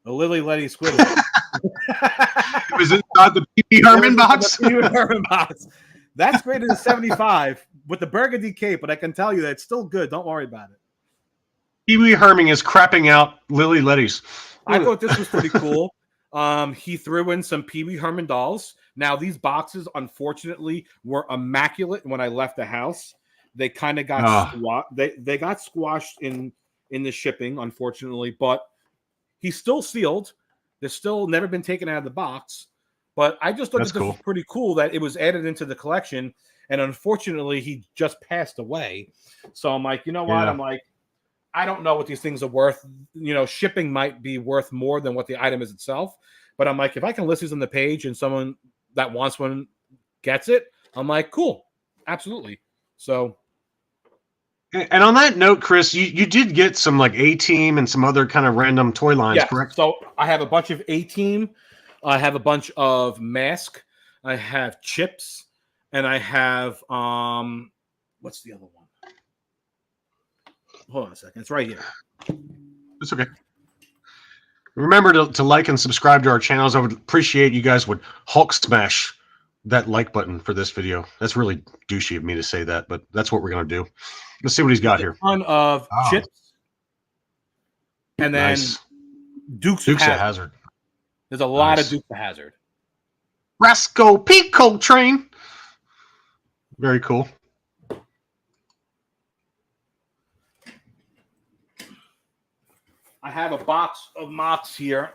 A Ledy squid. It was inside the Pee Wee Herman box. The Pee Wee Herman box. That's graded in 75 with the burgundy cape, but I can tell you that it's still good. Don't worry about it. Pee Wee Herman is crapping out Ledy's. I thought this was pretty cool. He threw in some Pee Wee Herman dolls. Now, these boxes, unfortunately, were immaculate when I left the house. They kind of got they got squashed in the shipping, unfortunately, but he's still sealed. They're still never been taken out of the box. But I just thought this was pretty cool that it was added into the collection. And unfortunately, he just passed away. So I'm like, you know what? I'm like, I don't know what these things are worth. Shipping might be worth more than what the item is itself. But I'm like, if I can list these on the page and someone that wants one gets it, I'm like, cool, absolutely. So. And on that note, Chris, you did get some like A-Team and some other kind of random toy lines, correct? So I have a bunch of A-Team. I have a bunch of Mask. I have Chips. And I have, what's the other one? Hold on a second. It's right here. It's okay. Remember to like and subscribe to our channels. I would appreciate you guys would Hulk smash that like button for this video. That's really douchey of me to say that, but that's what we're going to do. Let's see what he's got here. A ton of Chips. And then Dukes of Hazzard. There's a lot of Dukes of Hazzard. Rasco Pico Train. Very cool. I have a box of Mox here.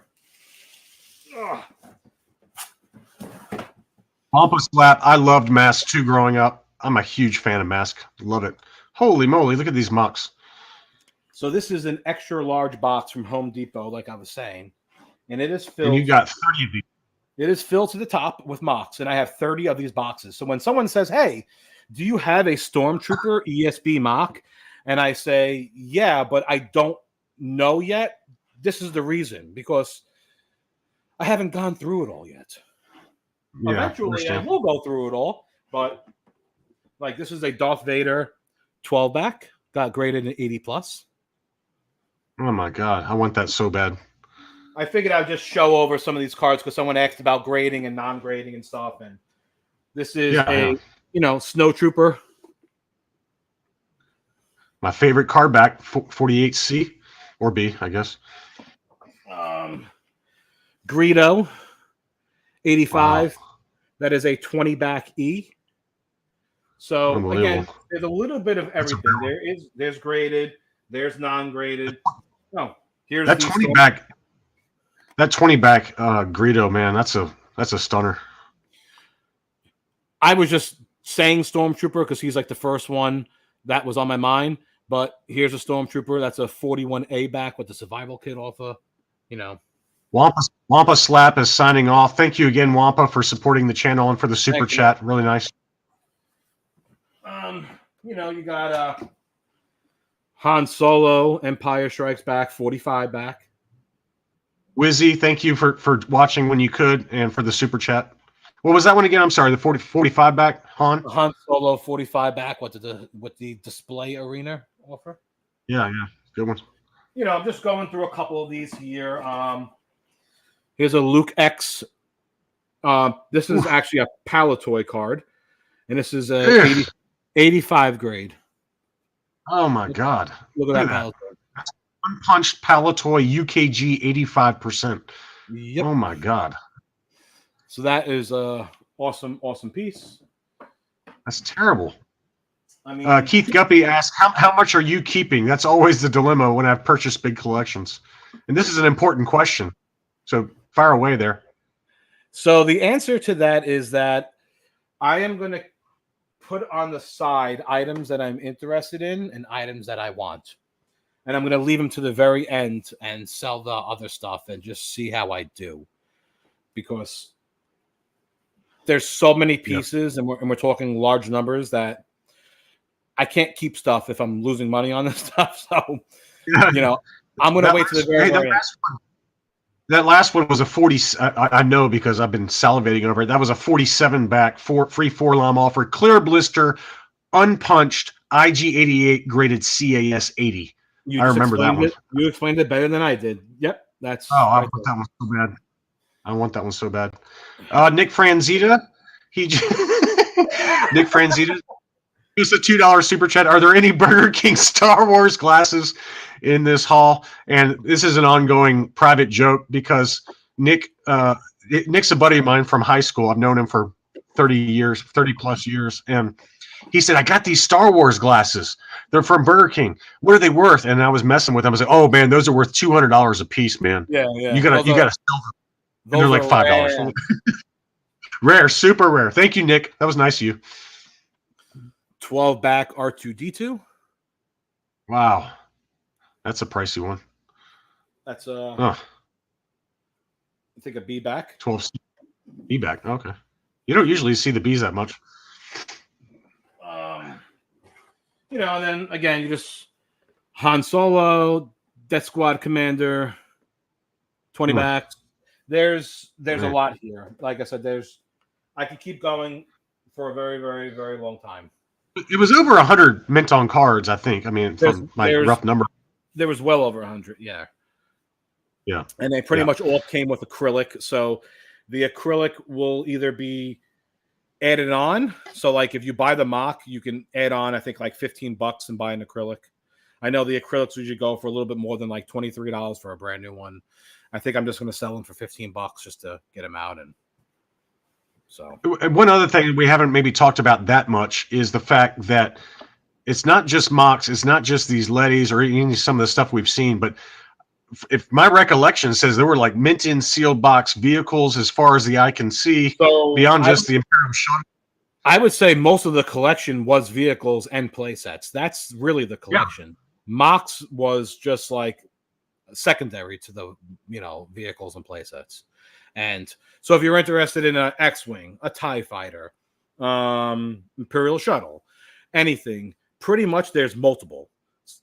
Pampa Slap. I loved Mask too growing up. I'm a huge fan of Mask. Love it. Holy moly, look at these Mox. So this is an extra large box from Home Depot, like I was saying. And it is filled. And you got 30 of these. It is filled to the top with Mox, and I have 30 of these boxes. So when someone says, hey, do you have a Stormtrooper ESB mock? And I say, yeah, but I don't know yet. This is the reason, because I haven't gone through it all yet. Yeah, eventually, I will go through it all, but like this is a Darth Vader 12-back, got graded an 80+. Oh my God, I want that so bad. I figured I'd just show over some of these cards because someone asked about grading and non-grading and stuff, and this is Snow Trooper. My favorite card back, 48C or B, I guess. Greedo, 85. Wow. That is a 20-back E. So again, there's a little bit of everything. There's graded, there's non-graded. No, here's that 20-back. That 20-back Greedo, man, that's a stunner. I was just saying Stormtrooper because he's like the first one that was on my mind. But here's a Stormtrooper. That's a 41A back with the survival kit off of, Wampa Slap is signing off. Thank you again, Wampa, for supporting the channel and for the super chat. Really nice. You got Han Solo, Empire Strikes Back, 45 back. Wizzy, thank you for watching when you could and for the super chat. What was that one again? I'm sorry, the 45 back, Han? Han Solo 45 back with the display arena offer. Yeah, good one. I'm just going through a couple of these here. Here's a Luke X. This is actually a Palatoy card, and this is a 85 grade. Oh my God! Look at that Palatoy. Unpunched Palatoy UKG 85%. Yep. Oh my God. So that is a awesome piece. That's terrible. I mean, Keith Guppy asked, how much are you keeping? That's always the dilemma when I've purchased big collections. And this is an important question. So fire away there. So the answer to that is that I am going to put on the side items that I'm interested in and items that I want. And I'm going to leave them to the very end and sell the other stuff and just see how I do. Because there's so many pieces and we're talking large numbers that I can't keep stuff if I'm losing money on this stuff. So, I'm going to wait to the very end. That last one was a 40. I know because I've been salivating over it. That was a 47 back, free 4-lam offer, clear blister, unpunched, IG88 graded CAS 80. I remember that one. You explained it better than I did. Yep, that's. Oh, I want that one so bad. I want that one so bad. Nick Franzita, Nick Franzita, just a $2 super chat. Are there any Burger King Star Wars glasses in this haul? And this is an ongoing private joke because Nick's a buddy of mine from high school. I've known him for 30 plus years, and he said, I got these Star Wars glasses. They're from Burger King. What are they worth? And I was messing with him. I was like, oh man, those are worth $200 a piece, man. Yeah. You gotta sell them. And they're like $5. Rare, super rare. Thank you, Nick. That was nice of you. 12 back R2D2. Wow. That's a pricey one. That's Oh, I think a B back. 12 B back. Okay. You don't usually see the Bs that much. And then again, you just Han Solo, Death Squad Commander, 20 backs. There's a lot here. Like I said, I could keep going for a very, very, very long time. It was over 100 mint on cards, I think. I mean, from my rough number. There was well over 100, yeah. Yeah. And they pretty much all came with acrylic. So the acrylic will either be added on. So like if you buy the mock, you can add on, I think, like $15 and buy an acrylic. I know the acrylics usually go for a little bit more than like $23 for a brand new one. I think I'm just going to sell them for $15 just to get them out. And so one other thing we haven't maybe talked about that much is the fact that it's not just mocks, it's not just these Ledys or even some of the stuff we've seen, but if my recollection says there were like mint in sealed box vehicles as far as the eye can see, so beyond just the Imperium Shuttle. I would say most of the collection was vehicles and play sets. That's really the collection. Yeah. Mocks was just like secondary to the vehicles and play sets. And so if you're interested in an X-Wing, a TIE Fighter, Imperial Shuttle, anything, pretty much there's multiple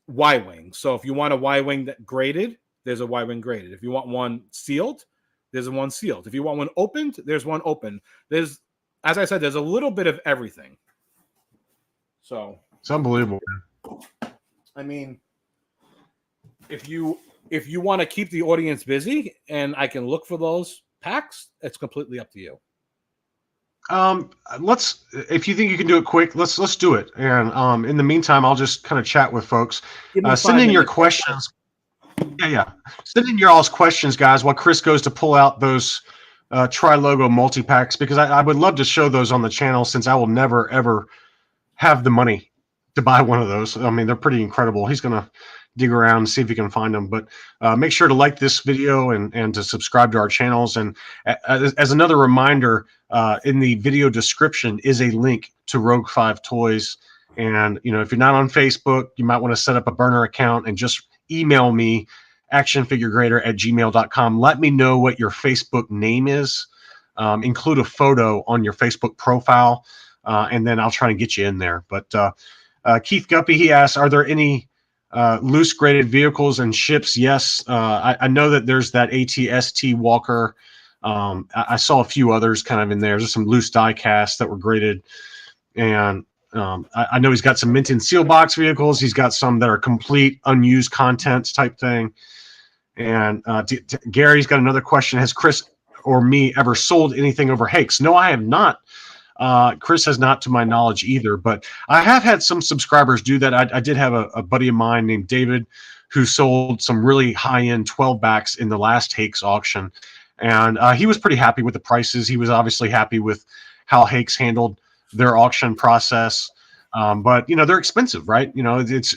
Y-Wing. So if you want a Y-Wing that graded, there's a Y-Wing graded. If you want one sealed, there's one sealed. If you want one opened, there's one open. There's, as I said, there's a little bit of everything. So it's unbelievable. I mean, if you want to keep the audience busy and I can look for those packs, it's completely up to you. If you think you can do it quick, let's do it. And in the meantime, I'll just kind of chat with folks. Send in your questions. Yeah. Send in your all's questions, guys, while Chris goes to pull out those tri-logo multi-packs, because I would love to show those on the channel, since I will never, ever have the money to buy one of those. I mean, they're pretty incredible. He's going to dig around and see if he can find them. But make sure to like this video and to subscribe to our channels. And as another reminder, in the video description is a link to Rogue 5 Toys. And, if you're not on Facebook, you might want to set up a burner account and just email me, actionfiguregrader@gmail.com. Let me know what your Facebook name is. Include a photo on your Facebook profile, and then I'll try to get you in there. But Keith Guppy, he asks, are there any loose graded vehicles and ships? Yes. I know that there's that AT-ST Walker. I saw a few others kind of in there. There's some loose die casts that were graded. And I know he's got some mint and seal box vehicles. He's got some that are complete unused contents type thing. And Gary's got another question. Has Chris or me ever sold anything over Hakes? No, I have not. Chris has not, to my knowledge, either. But I have had some subscribers do that. I did have a buddy of mine named David who sold some really high-end 12 backs in the last Hakes auction. And he was pretty happy with the prices. He was obviously happy with how Hakes handled their auction process. But they're expensive, right? It's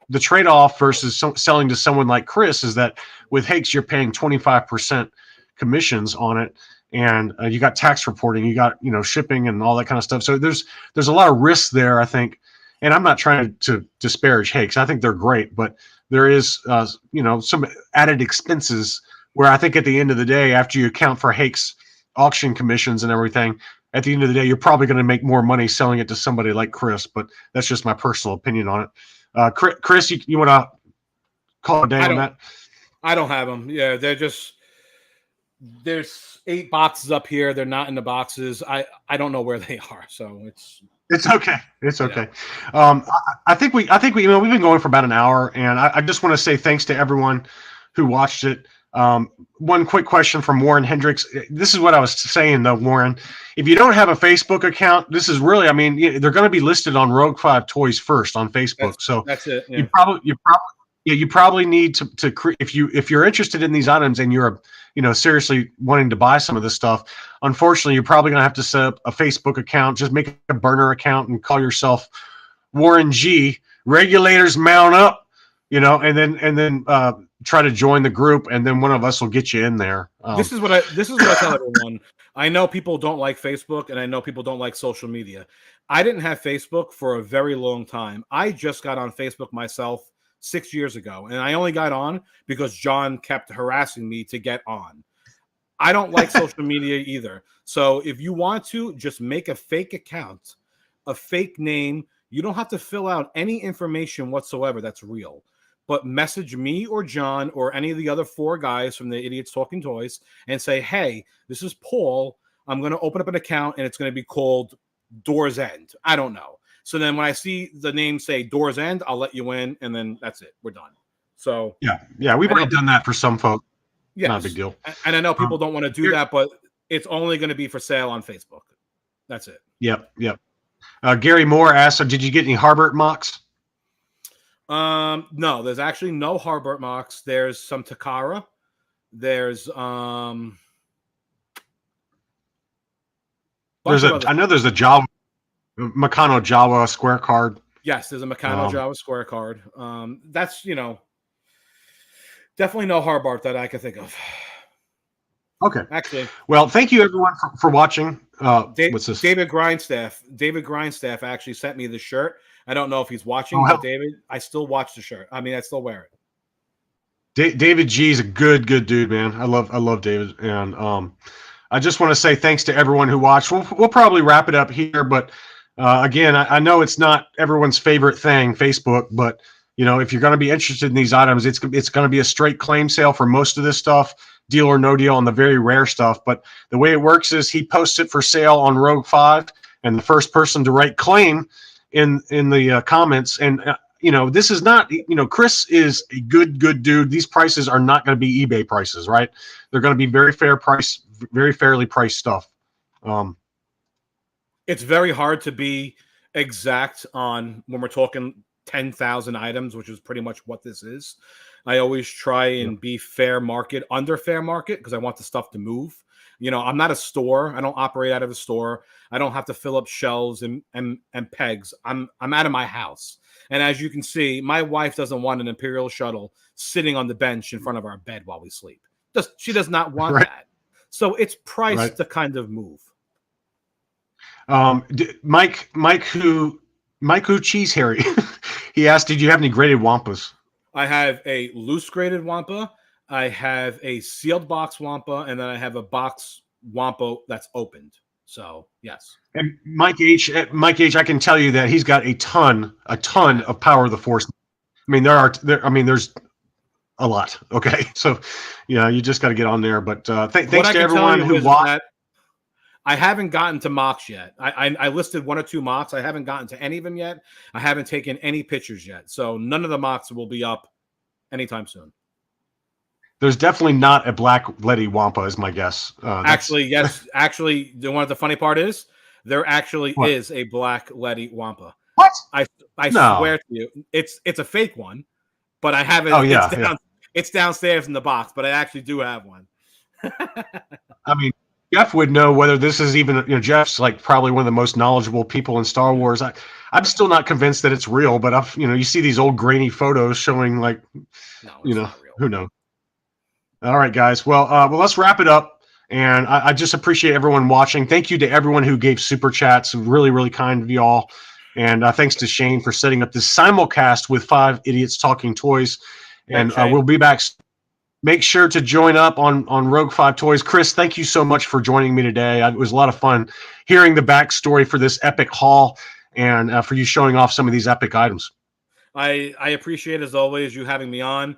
the trade-off versus selling to someone like Chris is that with Hakes, you're paying 25% commissions on it. And you got tax reporting, you got, shipping and all that kind of stuff. So there's a lot of risks there, I think. And I'm not trying to disparage Hakes. I think they're great, but there is, some added expenses where I think at the end of the day, after you account for Hakes auction commissions and everything, at the end of the day, you're probably going to make more money selling it to somebody like Chris. But that's just my personal opinion on it. Chris, you want to call a day on that? I don't have them. Yeah, there's 8 boxes up here. They're not in the boxes. I don't know where they are, so it's okay. It's okay. I think we we've been going for about an hour, and I just want to say thanks to everyone who watched it. One quick question from Warren Hendricks. This is what I was saying though, Warren. If you don't have a Facebook account, this is really, they're going to be listed on Rogue 5 Toys first on Facebook. That's it. Yeah. You probably need to if you're interested in these items and you're seriously wanting to buy some of this stuff, unfortunately you're probably going to have to set up a Facebook account. Just make a burner account and call yourself Warren G. Regulators mount up, and then try to join the group, and then one of us will get you in there. This is what I tell everyone. I know people don't like Facebook, and I know people don't like social media. I didn't have Facebook for a very long time. I just got on Facebook myself 6 years ago, and I only got on because John kept harassing me to get on. I don't like social media either. So if you want to, just make a fake account, a fake name. You don't have to fill out any information whatsoever that's real. But message me or John or any of the other 4 guys from the Idiots Talking Toys and say, hey, this is Paul. I'm going to open up an account, and it's going to be called Doors End. I don't know. So then when I see the name say Doors End, I'll let you in, and then that's it. We're done. So yeah, we've already done that for some folks. Yes. Not a big deal. And I know people don't want to do that, but it's only going to be for sale on Facebook. That's it. Yep. Gary Moore asked, did you get any Harbert mocks? No, there's actually no Harbert mocks. There's some Takara. There's I know there's a Java Meccano Java square card. Yes, there's a Meccano Java square card. That's definitely no Harbart that I can think of. Okay. Actually, well, thank you everyone for watching. What's this? David Grindstaff actually sent me the shirt. I don't know if he's watching, but David, I still watch the shirt. I mean, I still wear it. David G is a good dude, man. I love David, and I just want to say thanks to everyone who watched. We'll probably wrap it up here, but again, I know it's not everyone's favorite thing, Facebook, but if you're going to be interested in these items, it's going to be a straight claim sale for most of this stuff, deal or no deal on the very rare stuff. But the way it works is he posts it for sale on Rogue 5, and the first person to write claim in the comments. And this is not, Chris is a good dude. These prices are not going to be eBay prices, right? They're going to be very fairly priced stuff. It's very hard to be exact on when we're talking 10,000 items, which is pretty much what this is. I always try and be fair market, under fair market, because I want the stuff to move. I'm not a store. I don't operate out of a store. I don't have to fill up shelves and pegs. I'm out of my house. And as you can see, my wife doesn't want an Imperial shuttle sitting on the bench in front of our bed while we sleep. She does not want that. So it's priced to kind of move. Mike who Cheese Harry, he asked, did you have any graded Wampas? I have a loose graded Wampa. I have a sealed box Wampa, and then I have a box Wampa that's opened. So yes. And Mike H, I can tell you that he's got a ton of Power of the Force. I mean, there's a lot. Okay, so you just got to get on there. But thanks to everyone who watched. I haven't gotten to mocks yet. I listed 1 or 2 mocks. I haven't gotten to any of them yet. I haven't taken any pictures yet. So none of the mocks will be up anytime soon. There's definitely not a black Ledy Wampa, is my guess. Actually, yes. Actually, the funny part is there actually is a black Ledy Wampa. What? I swear to you, it's a fake one, but I have it. Oh yeah, it's downstairs in the box, but I actually do have one. I mean, Jeff would know whether this is even, Jeff's like probably one of the most knowledgeable people in Star Wars. I'm still not convinced that it's real, but you see these old grainy photos showing like, who knows? All right, guys. Well, let's wrap it up. And I just appreciate everyone watching. Thank you to everyone who gave super chats. Really, really kind of y'all. And thanks to Shane for setting up this simulcast with 5 Idiots Talking Toys. And we'll be back. Make sure to join up on Rogue 5 Toys. Chris, thank you so much for joining me today. It was a lot of fun hearing the backstory for this epic haul and for you showing off some of these epic items. I appreciate, as always, you having me on,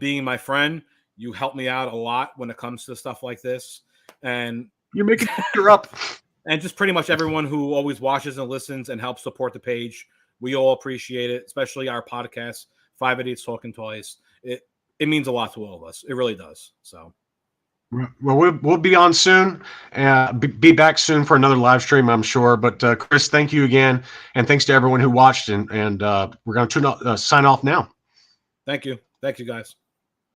being my friend. You help me out a lot when it comes to stuff like this. And you're making it up. And just pretty much everyone who always watches and listens and helps support the page. We all appreciate it, especially our podcast, 5 Idiots Talking Toys. It means a lot to all of us. It really does. So, well, we'll be on soon. Be back soon for another live stream, I'm sure. But Chris, thank you again, and thanks to everyone who watched. And we're going to sign off now. Thank you, guys.